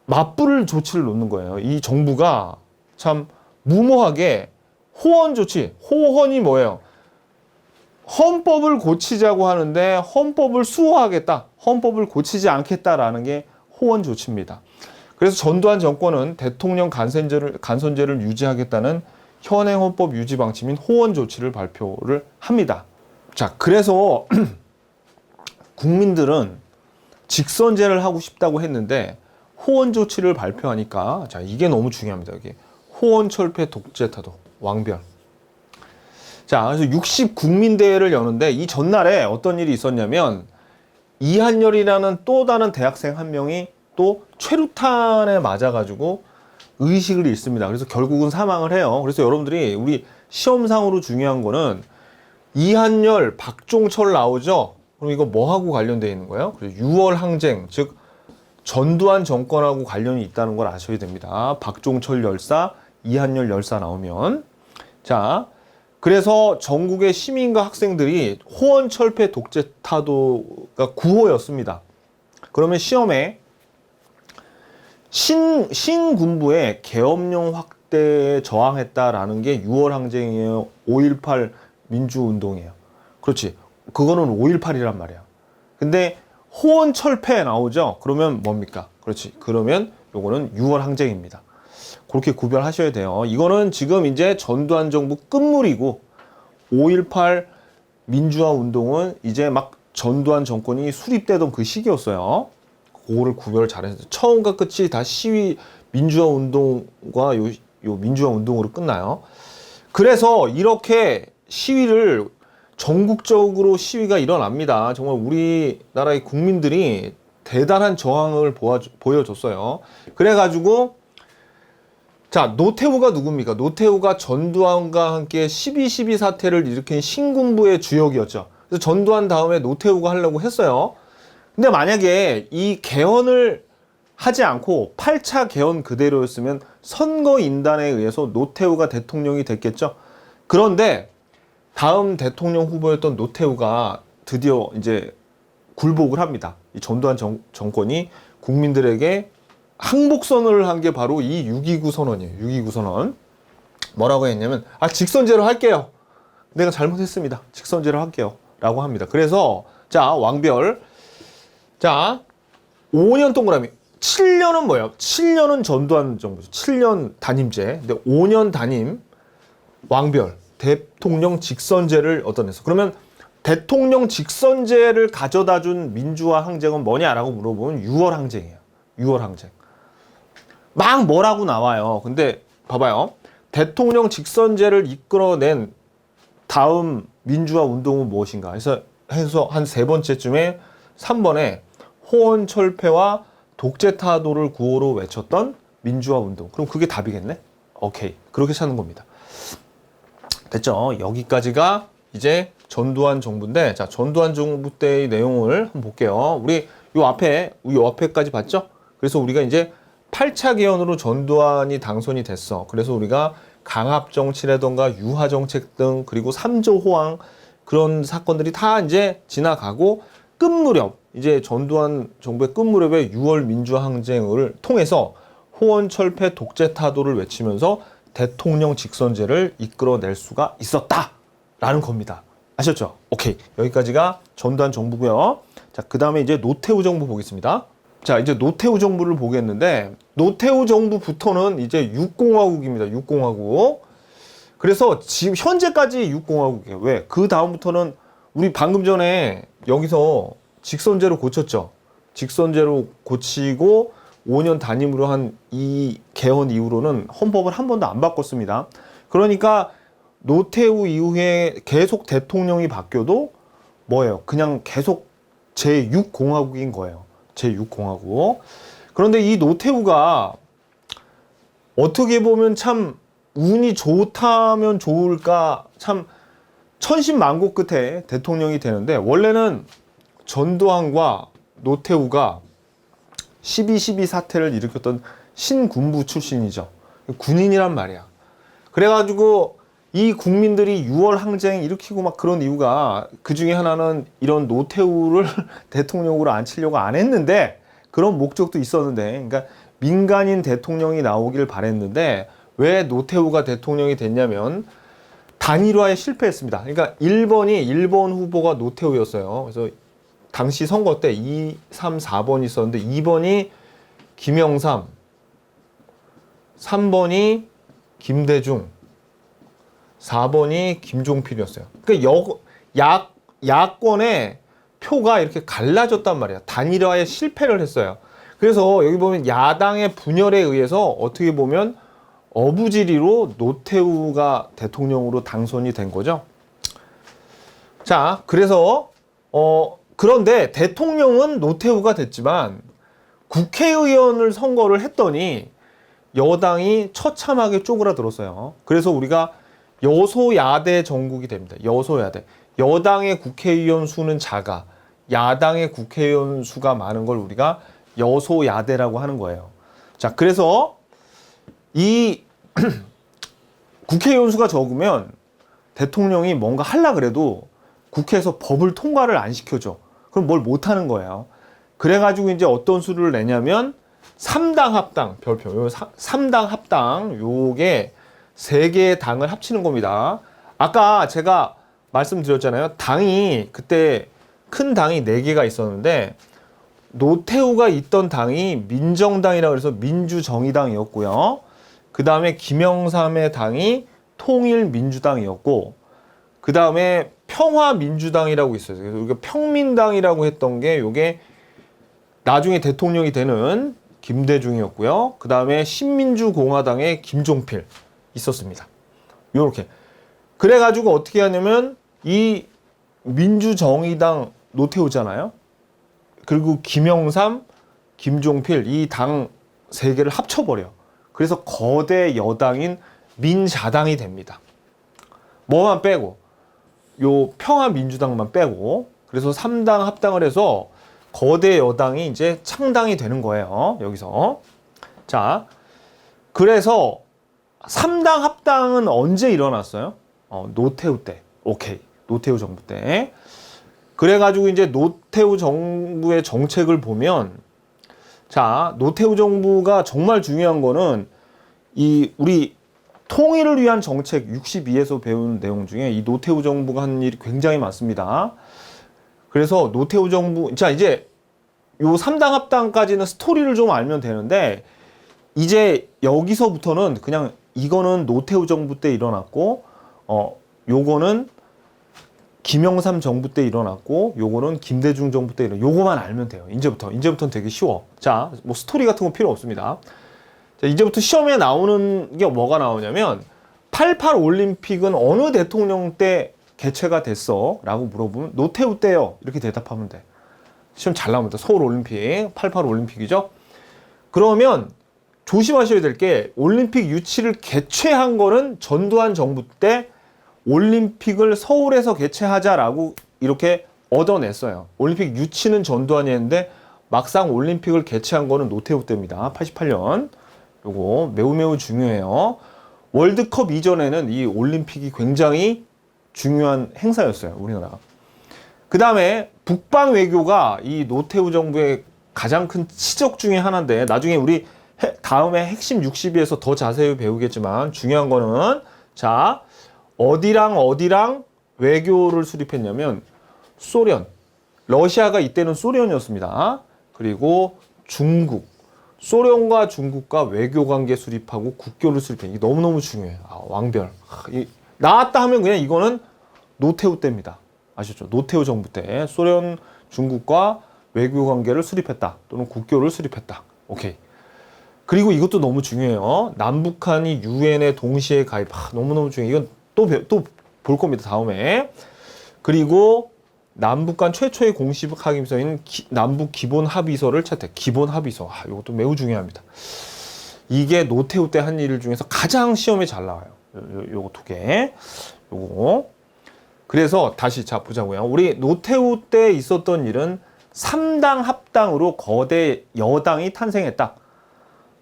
맞불을 조치를 놓는 거예요. 이 정부가 참 무모하게 호언 조치, 호언이 뭐예요? 헌법을 고치자고 하는데 헌법을 수호하겠다, 헌법을 고치지 않겠다라는 게 호언 조치입니다. 그래서 전두환 정권은 대통령 간선제를 유지하겠다는 현행 헌법 유지 방침인 호언 조치를 발표를 합니다. 자, 그래서 국민들은 직선제를 하고 싶다고 했는데 호언 조치를 발표하니까, 자, 이게 너무 중요합니다. 이게 호언 철폐 독재 타도 왕별. 자, 그래서 60국민대회를 여는데 이 전날에 어떤 일이 있었냐면 이한열이라는 또 다른 대학생 한 명이 또 최루탄에 맞아가지고 의식을 잃습니다. 그래서 결국은 사망을 해요. 그래서 여러분들이 우리 시험상으로 중요한 거는 이한열, 박종철 나오죠? 그럼 이거 뭐하고 관련되어 있는 거예요? 6월 항쟁, 즉 전두환 정권하고 관련이 있다는 걸 아셔야 됩니다. 박종철 열사, 이한열 열사 나오면. 자, 그래서 전국의 시민과 학생들이 호언 철폐 독재 타도가 구호였습니다. 그러면 시험에 신군부의 계엄령 확대에 저항했다라는 게 6월 항쟁이에요. 5.18 민주운동이에요. 그렇지. 그거는 5.18이란 말이야. 근데 호언 철폐 나오죠? 그러면 뭡니까? 그렇지. 그러면 요거는 6월 항쟁입니다. 그렇게 구별하셔야 돼요. 이거는 지금 이제 전두환 정부 끝물이고 5.18 민주화 운동은 이제 막 전두환 정권이 수립되던 그 시기였어요. 그거를 구별을 잘해서 처음과 끝이 다 시위 민주화 운동과 요 민주화 운동으로 끝나요. 그래서 이렇게 시위를 전국적으로 시위가 일어납니다. 정말 우리나라의 국민들이 대단한 저항을 보여줬어요. 그래가지고 자, 노태우가 누굽니까? 노태우가 전두환과 함께 12.12 사태를 일으킨 신군부의 주역이었죠. 그래서 전두환 다음에 노태우가 하려고 했어요. 근데 만약에 이 개헌을 하지 않고 8차 개헌 그대로였으면 선거인단에 의해서 노태우가 대통령이 됐겠죠. 그런데 다음 대통령 후보였던 노태우가 드디어 이제 굴복을 합니다. 이 전두환 정권이 국민들에게 항복선언을 한 게 바로 이 6.29 선언이에요. 6.29 선언. 뭐라고 했냐면, 직선제로 할게요. 내가 잘못했습니다. 직선제로 할게요. 라고 합니다. 그래서, 자, 왕별. 자, 5년 동그라미. 7년은 뭐예요? 7년은 전두환 정부죠. 7년 단임제. 근데 5년 단임, 왕별. 대통령 직선제를 얻어냈어. 그러면 대통령 직선제를 가져다 준 민주화 항쟁은 뭐냐라고 물어보면 6월 항쟁이에요. 6월 항쟁. 막 뭐라고 나와요. 근데 봐봐요. 대통령 직선제를 이끌어낸 다음 민주화 운동은 무엇인가 해서 한 세 번째쯤에 3번에 호언 철폐와 독재 타도를 구호로 외쳤던 민주화 운동. 그럼 그게 답이겠네? 오케이. 그렇게 찾는 겁니다. 됐죠? 여기까지가 이제 전두환 정부인데, 자, 전두환 정부 때의 내용을 한번 볼게요. 우리 요 앞에까지 봤죠? 그래서 우리가 이제 8차 개헌으로 전두환이 당선이 됐어. 그래서 우리가 강압정치라던가 유화정책 등, 그리고 3조 호황, 그런 사건들이 다 이제 지나가고, 끝무렵, 이제 전두환 정부의 끝무렵에 6월 민주화 항쟁을 통해서 호언 철폐 독재 타도를 외치면서 대통령 직선제를 이끌어낼 수가 있었다라는 겁니다. 아셨죠? 오케이. 여기까지가 전두환 정부고요. 자, 그 다음에 이제 노태우 정부 보겠습니다. 자, 이제 노태우 정부를 보겠는데, 노태우 정부부터는 이제 6공화국입니다. 6공화국. 그래서 지금 현재까지 6공화국이에요. 왜? 그 다음부터는 우리 방금 전에 여기서 직선제로 고쳤죠. 직선제로 고치고 5년 단임으로 한 이 개헌 이후로는 헌법을 한 번도 안 바꿨습니다. 그러니까 노태우 이후에 계속 대통령이 바뀌어도 뭐예요? 그냥 계속 제6공화국인 거예요. 제6공화국. 그런데 이 노태우가 어떻게 보면 참 운이 좋다면 좋을까 참 천신만고 끝에 대통령이 되는데, 원래는 전두환과 노태우가 12.12 사태를 일으켰던 신군부 출신이죠. 군인이란 말이야. 그래가지고 이 국민들이 6월 항쟁 일으키고 막 그런 이유가, 그 중에 하나는 이런 노태우를 대통령으로 앉히려고 안 했는데, 그런 목적도 있었는데, 그러니까 민간인 대통령이 나오길 바랬는데 왜 노태우가 대통령이 됐냐면 단일화에 실패했습니다. 그러니까 1번 후보가 노태우였어요. 그래서 당시 선거 때 2, 3, 4번이 있었는데 2번이 김영삼, 3번이 김대중, 4번이 김종필이었어요. 그러니까 야권의 표가 이렇게 갈라졌단 말이야. 단일화에 실패를 했어요. 그래서 여기 보면 야당의 분열에 의해서 어떻게 보면 어부지리로 노태우가 대통령으로 당선이 된 거죠. 자, 그래서 그런데 대통령은 노태우가 됐지만 국회의원을 선거를 했더니 여당이 처참하게 쪼그라들었어요. 그래서 우리가 여소야대 정국이 됩니다. 여소야대. 여당의 국회의원 수는 작아, 야당의 국회의원 수가 많은 걸 우리가 여소야대라고 하는 거예요. 자, 그래서 이 국회의원 수가 적으면 대통령이 뭔가 하려 그래도 국회에서 법을 통과를 안 시켜줘. 그럼 뭘 못하는 거예요. 그래가지고 이제 어떤 수를 내냐면 3당 합당, 별표. 요 3당 합당, 요게 3개의 당을 합치는 겁니다. 아까 제가 말씀드렸잖아요. 당이, 그때 큰 당이 4개가 있었는데, 노태우가 있던 당이 민정당이라고 해서 민주정의당이었고요. 그 다음에 김영삼의 당이 통일민주당이었고, 그 다음에 평화민주당이라고 있어요. 그래서 우리가 평민당이라고 했던 게 요게 나중에 대통령이 되는 김대중이었고요. 그 다음에 신민주공화당의 김종필 있었습니다. 요렇게. 그래가지고 어떻게 하냐면 이 민주정의당 노태우잖아요. 그리고 김영삼, 김종필 이 당 3개를 합쳐버려. 그래서 거대 여당인 민자당이 됩니다. 뭐만 빼고, 요 평화민주당만 빼고. 그래서 3당 합당을 해서 거대 여당이 이제 창당이 되는 거예요. 여기서. 자, 그래서 3당 합당은 언제 일어났어요? 노태우 때. 오케이. 노태우 정부 때. 그래가지고 이제 노태우 정부의 정책을 보면, 자, 노태우 정부가 정말 중요한 거는 이 우리 통일을 위한 정책 62에서 배운 내용 중에 이 노태우 정부가 한 일이 굉장히 많습니다. 그래서 노태우 정부, 자, 이제 요 3당 합당까지는 스토리를 좀 알면 되는데, 이제 여기서부터는 그냥 이거는 노태우 정부 때 일어났고, 요거는 김영삼 정부 때 일어났고, 요거는 김대중 정부 때 요거만 알면 돼요. 이제부터는 되게 쉬워. 자, 뭐 스토리 같은 건 필요 없습니다. 자, 이제부터 시험에 나오는 게 뭐가 나오냐면, 88 올림픽은 어느 대통령 때 개최가 됐어? 라고 물어보면 노태우 때요. 이렇게 대답하면 돼. 시험 잘 나옵니다. 서울 올림픽, 88 올림픽이죠. 그러면 조심하셔야 될 게, 올림픽 유치를 개최한 거는 전두환 정부 때 올림픽을 서울에서 개최하자라고 이렇게 얻어냈어요. 올림픽 유치는 전두환이 했는데 막상 올림픽을 개최한 거는 노태우 때입니다. 88년. 요거 매우 중요해요. 월드컵 이전에는 이 올림픽이 굉장히 중요한 행사였어요. 우리나라. 그 다음에 북방 외교가 이 노태우 정부의 가장 큰 치적 중에 하나인데, 나중에 우리 다음에 핵심 62에서 더 자세히 배우겠지만, 중요한 거는, 자, 어디랑 외교를 수립했냐면 소련, 러시아가 이때는 소련이었습니다. 그리고 중국, 소련과 중국과 외교 관계 수립하고 국교를 수립해. 이게 너무너무 중요해요. 왕별. 나왔다 하면 그냥 이거는 노태우 때입니다. 아셨죠? 노태우 정부 때 소련, 중국과 외교 관계를 수립했다. 또는 국교를 수립했다. 오케이. 그리고 이것도 너무 중요해요. 남북한이 유엔에 동시에 가입. 너무너무 중요해요. 이건 또 볼 겁니다. 다음에. 그리고 남북 간 최초의 공식 합의서인 남북 기본 합의서를 채택. 기본 합의서. 이것도 매우 중요합니다. 이게 노태우 때 한 일 중에서 가장 시험에 잘 나와요. 요거 두 개. 요거. 그래서 다시 자 보자고요. 우리 노태우 때 있었던 일은 3당 합당으로 거대 여당이 탄생했다.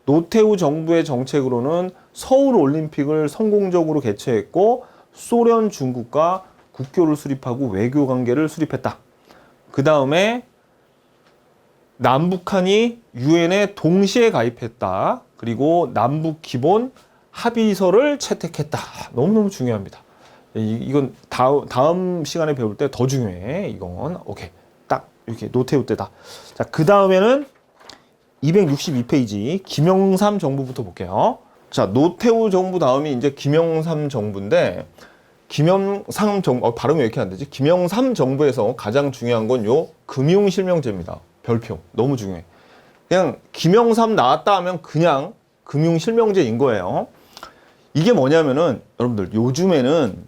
노태우 정부의 정책으로는 서울 올림픽을 성공적으로 개최했고 소련, 중국과 국교를 수립하고 외교 관계를 수립했다. 그 다음에 남북한이 유엔에 동시에 가입했다. 그리고 남북 기본 합의서를 채택했다. 너무너무 중요합니다. 이건 다음 시간에 배울 때 더 중요해. 이건 오케이. 딱 이렇게 노태우 때다. 자, 그 다음에는 262페이지 김영삼 정부부터 볼게요. 자, 노태우 정부 다음이 이제 김영삼 정부인데 김영삼 정부 발음이 왜 이렇게 안 되지? 김영삼 정부에서 가장 중요한 건 요 금융실명제입니다. 별표 너무 중요해. 그냥 김영삼 나왔다 하면 그냥 금융실명제인 거예요. 이게 뭐냐면은 여러분들 요즘에는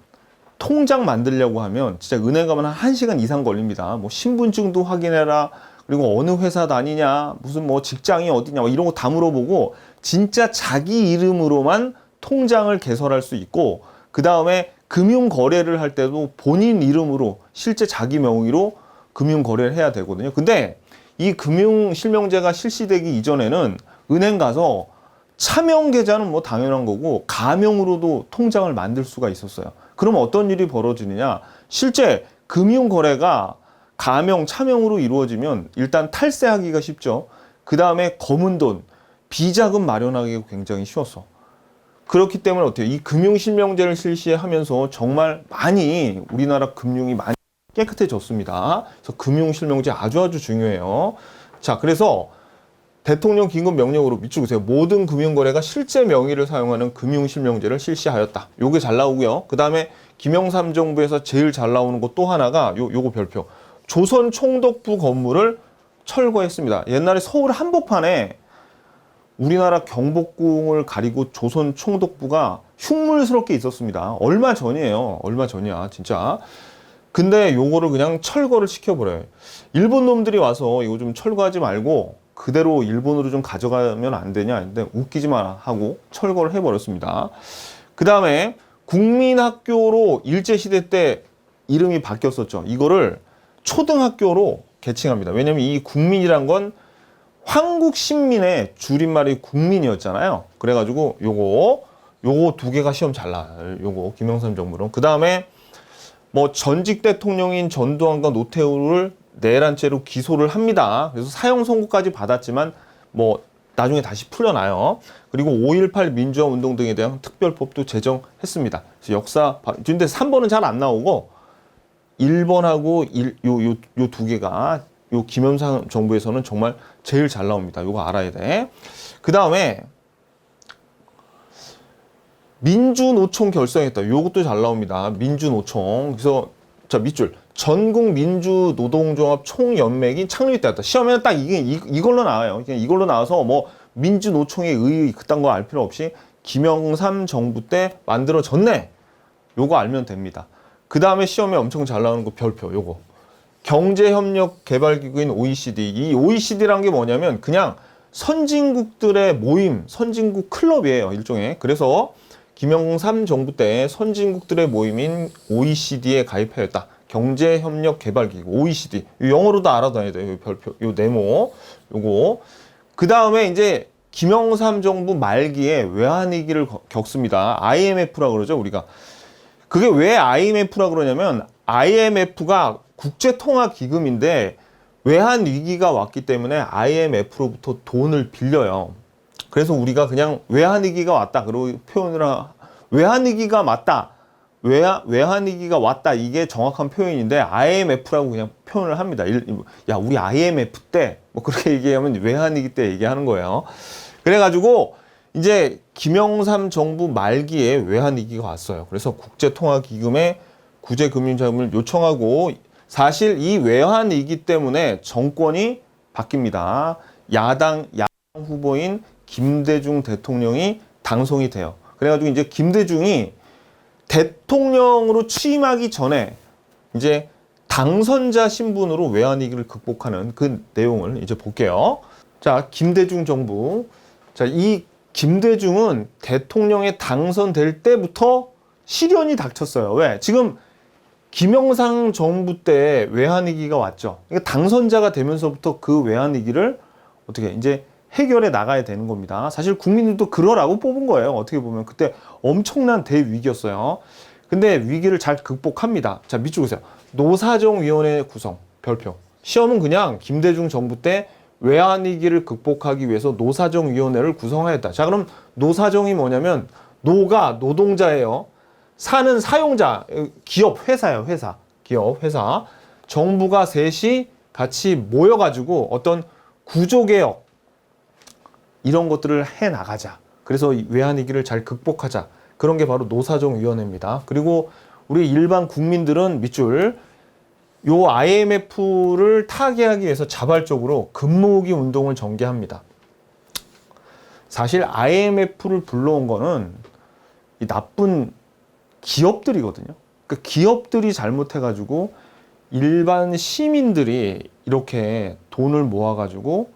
통장 만들려고 하면 진짜 은행 가면 한 1시간 이상 걸립니다. 뭐 신분증도 확인해라. 그리고 어느 회사 다니냐, 무슨 뭐 직장이 어디냐, 이런 거 다 물어보고 진짜 자기 이름으로만 통장을 개설할 수 있고 그 다음에 금융 거래를 할 때도 본인 이름으로 실제 자기 명의로 금융 거래를 해야 되거든요. 근데 이 금융 실명제가 실시되기 이전에는 은행 가서 차명 계좌는 뭐 당연한 거고 가명으로도 통장을 만들 수가 있었어요. 그러면 어떤 일이 벌어지느냐? 실제 금융 거래가 가명, 차명으로 이루어지면 일단 탈세하기가 쉽죠. 그 다음에 검은 돈, 비자금 마련하기가 굉장히 쉬웠어. 그렇기 때문에 어때요? 이 금융실명제를 실시하면서 정말 많이 우리나라 금융이 많이 깨끗해졌습니다. 그래서 금융실명제 아주 중요해요. 자, 그래서 대통령 긴급 명령으로 밑줄 그세요. 모든 금융거래가 실제 명의를 사용하는 금융실명제를 실시하였다. 요게 잘 나오고요. 그 다음에 김영삼 정부에서 제일 잘 나오는 것 또 하나가 요거 별표. 조선 총독부 건물을 철거했습니다. 옛날에 서울 한복판에 우리나라 경복궁을 가리고 조선 총독부가 흉물스럽게 있었습니다. 얼마 전이에요. 얼마 전이야, 진짜. 근데 요거를 그냥 철거를 시켜버려요. 일본 놈들이 와서 이거 좀 철거하지 말고 그대로 일본으로 좀 가져가면 안 되냐 근데 웃기지 마라 하고 철거를 해버렸습니다. 그 다음에 국민학교로 일제시대 때 이름이 바뀌었었죠. 이거를 초등학교로 개칭합니다. 왜냐면 이 국민이란 건 한국 신민의 줄임말이 국민이었잖아요. 그래가지고 요거 두 개가 시험 잘 나와요. 요거 김영삼 정부론. 그 다음에 뭐 전직 대통령인 전두환과 노태우를 내란죄로 기소를 합니다. 그래서 사형 선고까지 받았지만 뭐 나중에 다시 풀려나요. 그리고 5.18 민주화 운동 등에 대한 특별법도 제정했습니다. 그래서 역사 근데 3번은 잘 안 나오고 1번하고 요 두 개가 요 김영삼 정부에서는 정말 제일 잘 나옵니다. 요거 알아야 돼. 그 다음에 민주노총 결성했다. 요것도 잘 나옵니다. 민주노총. 그래서 자 밑줄 전국민주노동조합 총연맹이 창립되었다. 시험에는 딱 이걸로 나와요. 그냥 이걸로 나와서 뭐 민주노총의 의의 그딴 거 알 필요 없이 김영삼 정부 때 만들어졌네. 요거 알면 됩니다. 그 다음에 시험에 엄청 잘 나오는 거 별표 요거. 경제협력개발기구인 OECD. 이 OECD라는 게 뭐냐면 그냥 선진국들의 모임, 선진국 클럽이에요. 일종의. 그래서 김영삼 정부 때 선진국들의 모임인 OECD에 가입하였다. 경제협력개발기구 OECD. 영어로도 알아둬야 돼요. 요 별표, 요 네모, 요거. 그 다음에 이제 김영삼 정부 말기에 외환위기를 겪습니다. IMF라 그러죠, 우리가. 그게 왜 IMF라 그러냐면 IMF가 국제통화기금인데 외환위기가 왔기 때문에 IMF로부터 돈을 빌려요. 그래서 우리가 그냥 외환위기가 왔다. 그리고 외환위기가 맞다. 외환위기가 왔다. 이게 정확한 표현인데 IMF라고 그냥 표현을 합니다. 야, 우리 IMF 때 뭐 그렇게 얘기하면 외환위기 때 얘기하는 거예요. 그래가지고 이제 김영삼 정부 말기에 외환위기가 왔어요. 그래서 국제통화기금에 구제금융자금을 요청하고 사실 이 외환위기 때문에 정권이 바뀝니다. 야당 후보인 김대중 대통령이 당선이 돼요. 그래가지고 이제 김대중이 대통령으로 취임하기 전에 이제 당선자 신분으로 외환위기를 극복하는 그 내용을 이제 볼게요. 자, 김대중 정부. 자, 이 김대중은 대통령에 당선될 때부터 시련이 닥쳤어요. 왜? 지금 김영삼 정부 때 외환위기가 왔죠. 그러니까 당선자가 되면서부터 그 외환위기를 어떻게 이제 해결해 나가야 되는 겁니다. 사실 국민들도 그러라고 뽑은 거예요. 어떻게 보면 그때 엄청난 대위기였어요. 근데 위기를 잘 극복합니다. 자, 밑줄 보세요. 노사정위원회 구성, 별표. 시험은 그냥 김대중 정부 때 외환위기를 극복하기 위해서 노사정위원회를 구성하였다. 자, 그럼 노사정이 뭐냐면 노가 노동자예요. 사는 사용자, 기업, 회사예요. 회사. 기업, 회사. 정부가 셋이 같이 모여가지고 어떤 구조개혁 이런 것들을 해 나가자. 그래서 외환위기를 잘 극복하자. 그런 게 바로 노사정위원회입니다. 그리고 우리 일반 국민들은 밑줄 요 IMF를 타개하기 위해서 자발적으로 근무후기 운동을 전개합니다. 사실 IMF를 불러온 거는 이 나쁜 기업들이거든요. 그 기업들이 잘못해가지고 일반 시민들이 이렇게 돈을 모아가지고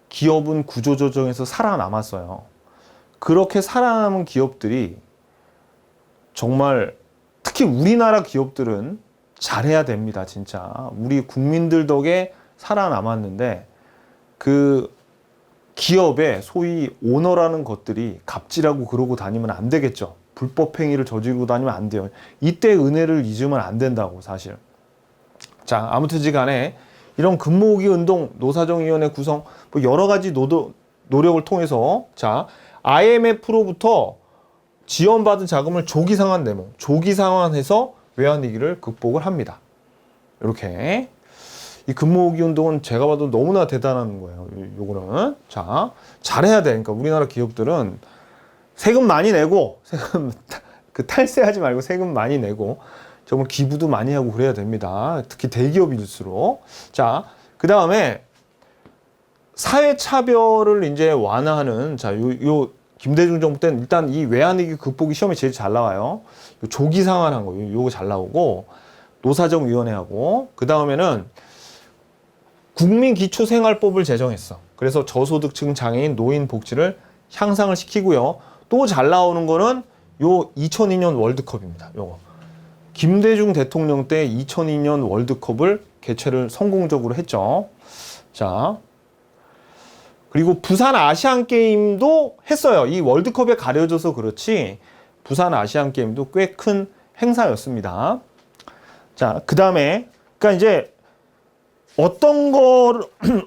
기업은 구조조정에서 살아남았어요. 그렇게 살아남은 기업들이 정말 특히 우리나라 기업들은 잘해야 됩니다. 진짜 우리 국민들 덕에 살아남았는데 그 기업의 소위 오너라는 것들이 갑질하고 그러고 다니면 안 되겠죠. 불법 행위를 저지르고 다니면 안 돼요. 이때 은혜를 잊으면 안 된다고 사실. 자, 아무튼지 간에 이런 근무후기 운동, 노사정위원회 구성 뭐 여러 가지 노력을 통해서 자 IMF로부터 지원받은 자금을 조기상환 내모, 조기상환해서 외환위기를 극복을 합니다. 이렇게 이 근무후기 운동은 제가 봐도 너무나 대단한 거예요. 요거는 자 잘해야 돼. 그러니까 우리나라 기업들은 세금 많이 내고 세금 그 탈세하지 말고 세금 많이 내고 정말 기부도 많이 하고 그래야 됩니다. 특히 대기업일수록. 자, 그 다음에 사회차별을 이제 완화하는 자, 요 김대중 정부 때는 일단 이 외환위기 극복이 시험에 제일 잘 나와요. 조기상환한 거, 요거 잘 나오고 노사정위원회하고 그 다음에는 국민기초생활법을 제정했어. 그래서 저소득층 장애인 노인 복지를 향상을 시키고요. 또 잘 나오는 거는 요 2002년 월드컵입니다. 요거. 김대중 대통령 때 2002년 월드컵을 개최를 성공적으로 했죠. 자. 그리고 부산 아시안 게임도 했어요. 이 월드컵에 가려져서 그렇지 부산 아시안 게임도 꽤 큰 행사였습니다. 자, 그다음에 그러니까 이제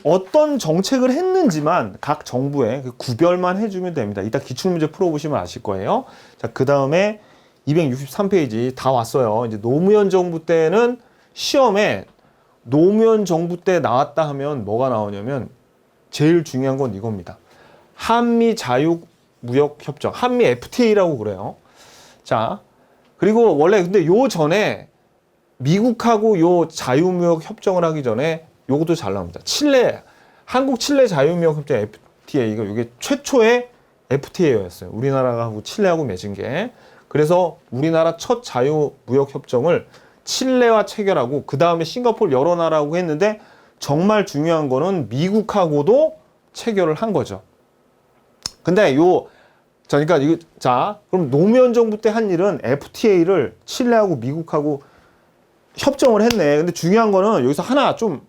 어떤 정책을 했는지만 각 정부에 구별만 해주면 됩니다. 이따 기출문제 풀어보시면 아실 거예요. 자, 그 다음에 263페이지 다 왔어요. 이제 노무현 정부 때는 시험에 노무현 정부 때 나왔다 하면 뭐가 나오냐면 제일 중요한 건 이겁니다. 한미 자유무역협정, 한미 FTA라고 그래요. 자, 그리고 원래 근데 요 전에 미국하고 요 자유무역 협정을 하기 전에 요것도 잘 나옵니다. 한국 칠레 자유무역 협정 FTA가 이게 최초의 FTA였어요. 우리나라가 하고 칠레하고 맺은 게. 그래서 우리나라 첫 자유무역 협정을 칠레와 체결하고 그 다음에 싱가포르 여러 나라하고 했는데 정말 중요한 거는 미국하고도 체결을 한 거죠. 근데 그러니까 그럼 노무현 정부 때 한 일은 FTA를 칠레하고 미국하고 협정을 했네. 근데 중요한 거는 여기서 하나 좀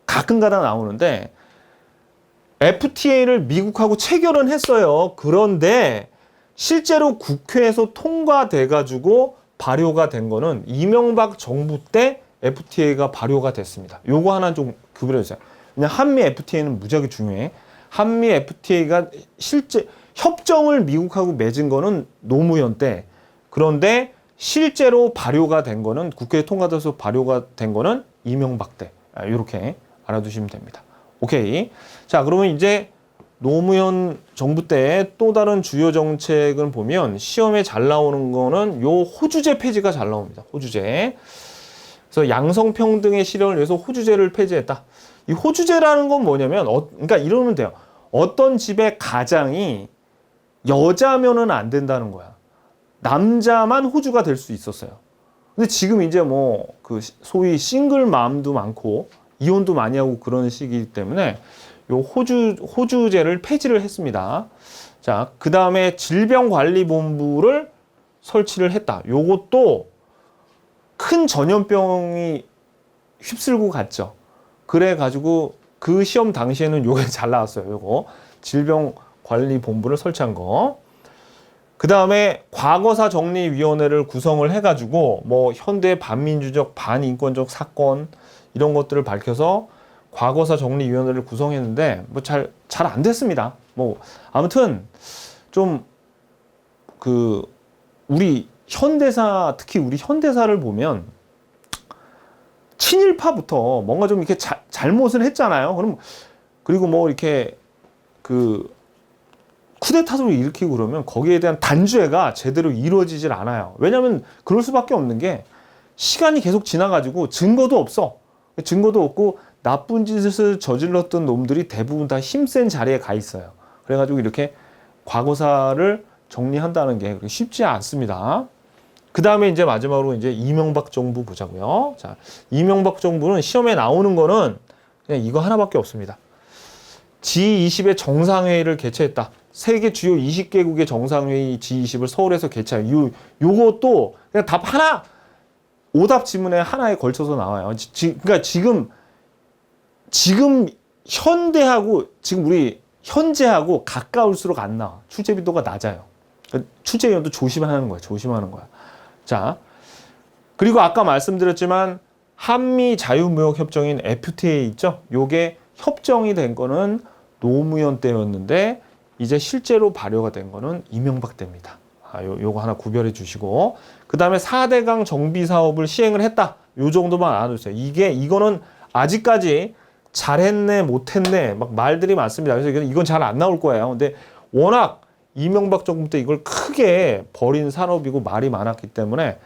가끔가다 나오는데 FTA를 미국하고 체결은 했어요. 그런데 실제로 국회에서 통과돼가지고 발효가 된 거는 이명박 정부 때 FTA가 발효가 됐습니다. 요거 하나 좀 구별해 주세요. 그냥 한미 FTA는 무지하게 중요해. 한미 FTA가 실제 협정을 미국하고 맺은 거는 노무현 때. 그런데 실제로 발효가 된 거는 국회에 통과돼서 발효가 된 거는 이명박 때. 이렇게 알아두시면 됩니다. 오케이. 자, 그러면 이제 노무현 정부 때 또 다른 주요 정책을 보면 시험에 잘 나오는 거는 요 호주제 폐지가 잘 나옵니다. 호주제. 그래서 양성평등의 실현을 위해서 호주제를 폐지했다. 이 호주제라는 건 뭐냐면, 그러니까 이러면 돼요. 어떤 집의 가장이 여자면은 안 된다는 거야. 남자만 호주가 될 수 있었어요. 근데 지금 이제 뭐 그 소위 싱글맘도 많고 이혼도 많이 하고 그런 시기이기 때문에 요 호주제를 폐지를 했습니다. 자, 그 다음에 질병관리본부를 설치를 했다. 요것도 큰 전염병이 휩쓸고 갔죠. 그래가지고 그 시험 당시에는 요게 잘 나왔어요. 요거 질병관리본부를 설치한 거. 그 다음에 과거사 정리위원회를 구성을 해가지고 뭐 현대 반민주적 반인권적 사건 이런 것들을 밝혀서 과거사 정리위원회를 구성했는데 뭐 잘 안 됐습니다. 뭐 아무튼 좀 그 우리 현대사, 특히 우리 현대사를 보면 친일파부터 뭔가 좀 이렇게 잘못을 했잖아요. 그리고 뭐 이렇게 그 쿠데타를 일으키고 그러면 거기에 대한 단죄가 제대로 이루어지질 않아요. 왜냐하면 그럴 수밖에 없는 게 시간이 계속 지나가지고 증거도 없어. 증거도 없고 나쁜 짓을 저질렀던 놈들이 대부분 다 힘센 자리에 가 있어요. 그래가지고 이렇게 과거사를 정리한다는 게 그렇게 쉽지 않습니다. 그 다음에 이제 마지막으로 이제 이명박 정부 보자고요. 자, 이명박 정부는 시험에 나오는 거는 그냥 이거 하나밖에 없습니다. G20의 정상회의를 개최했다. 세계 주요 20개국의 정상회의 G20을 서울에서 개최해요. 요것도 그냥 답 하나, 오답 지문에 하나에 걸쳐서 나와요. 그러니까 지금 현대하고 지금 우리 현재하고 가까울수록 안 나와. 출제빈도가 낮아요. 출제위원도 조심하는 거야. 조심하는 거야. 자, 그리고 아까 말씀드렸지만 한미 자유무역협정인 FTA 있죠? 요게 협정이 된 거는 노무현 때였는데 이제 실제로 발효가 된 거는 이명박 때입니다. 요거 하나 구별해 주시고, 그 다음에 4대강 정비 사업을 시행을 했다. 요 정도만 알아두세요. 이거는 아직까지 잘했네, 못했네, 막 말들이 많습니다. 그래서 이건 잘 안 나올 거예요. 근데 워낙 이명박 정부 때 이걸 크게 벌인 산업이고 말이 많았기 때문에,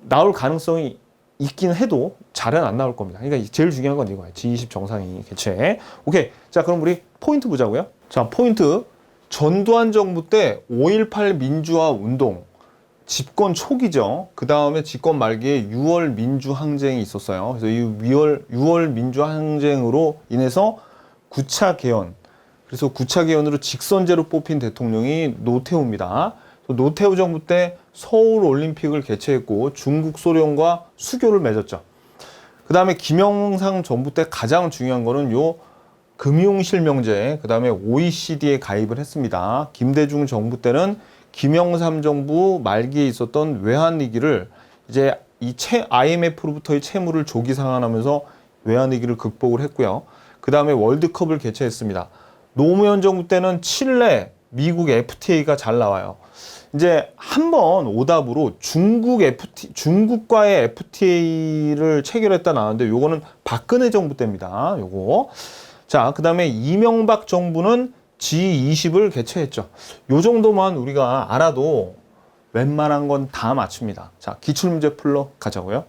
나올 가능성이 있긴 해도 잘은 안 나올 겁니다. 그러니까 제일 중요한 건 이거예요. G20 정상회의 개최. 오케이. 자, 그럼 우리 포인트 보자고요. 자, 포인트. 전두환 정부 때 5.18 민주화 운동, 집권 초기죠. 그 다음에 집권 말기에 6월 민주항쟁이 있었어요. 그래서 이 6월 민주항쟁으로 인해서 9차 개헌, 그래서 9차 개헌으로 직선제로 뽑힌 대통령이 노태우입니다. 노태우 정부 때 서울 올림픽을 개최했고 중국 소련과 수교를 맺었죠. 그 다음에 김영삼 정부 때 가장 중요한 거는 요 금융실명제, 그 다음에 OECD에 가입을 했습니다. 김대중 정부 때는 김영삼 정부 말기에 있었던 외환위기를 이제 IMF로부터의 채무를 조기 상환하면서 외환위기를 극복을 했고요. 그 다음에 월드컵을 개최했습니다. 노무현 정부 때는 칠레, 미국 FTA가 잘 나와요. 이제 한번 오답으로 중국과의 FTA를 체결했다 나왔는데 요거는 박근혜 정부 때입니다. 요거. 자, 그 다음에 이명박 정부는 G20을 개최했죠. 요 정도만 우리가 알아도 웬만한 건 다 맞춥니다. 자, 기출문제 풀러 가자고요.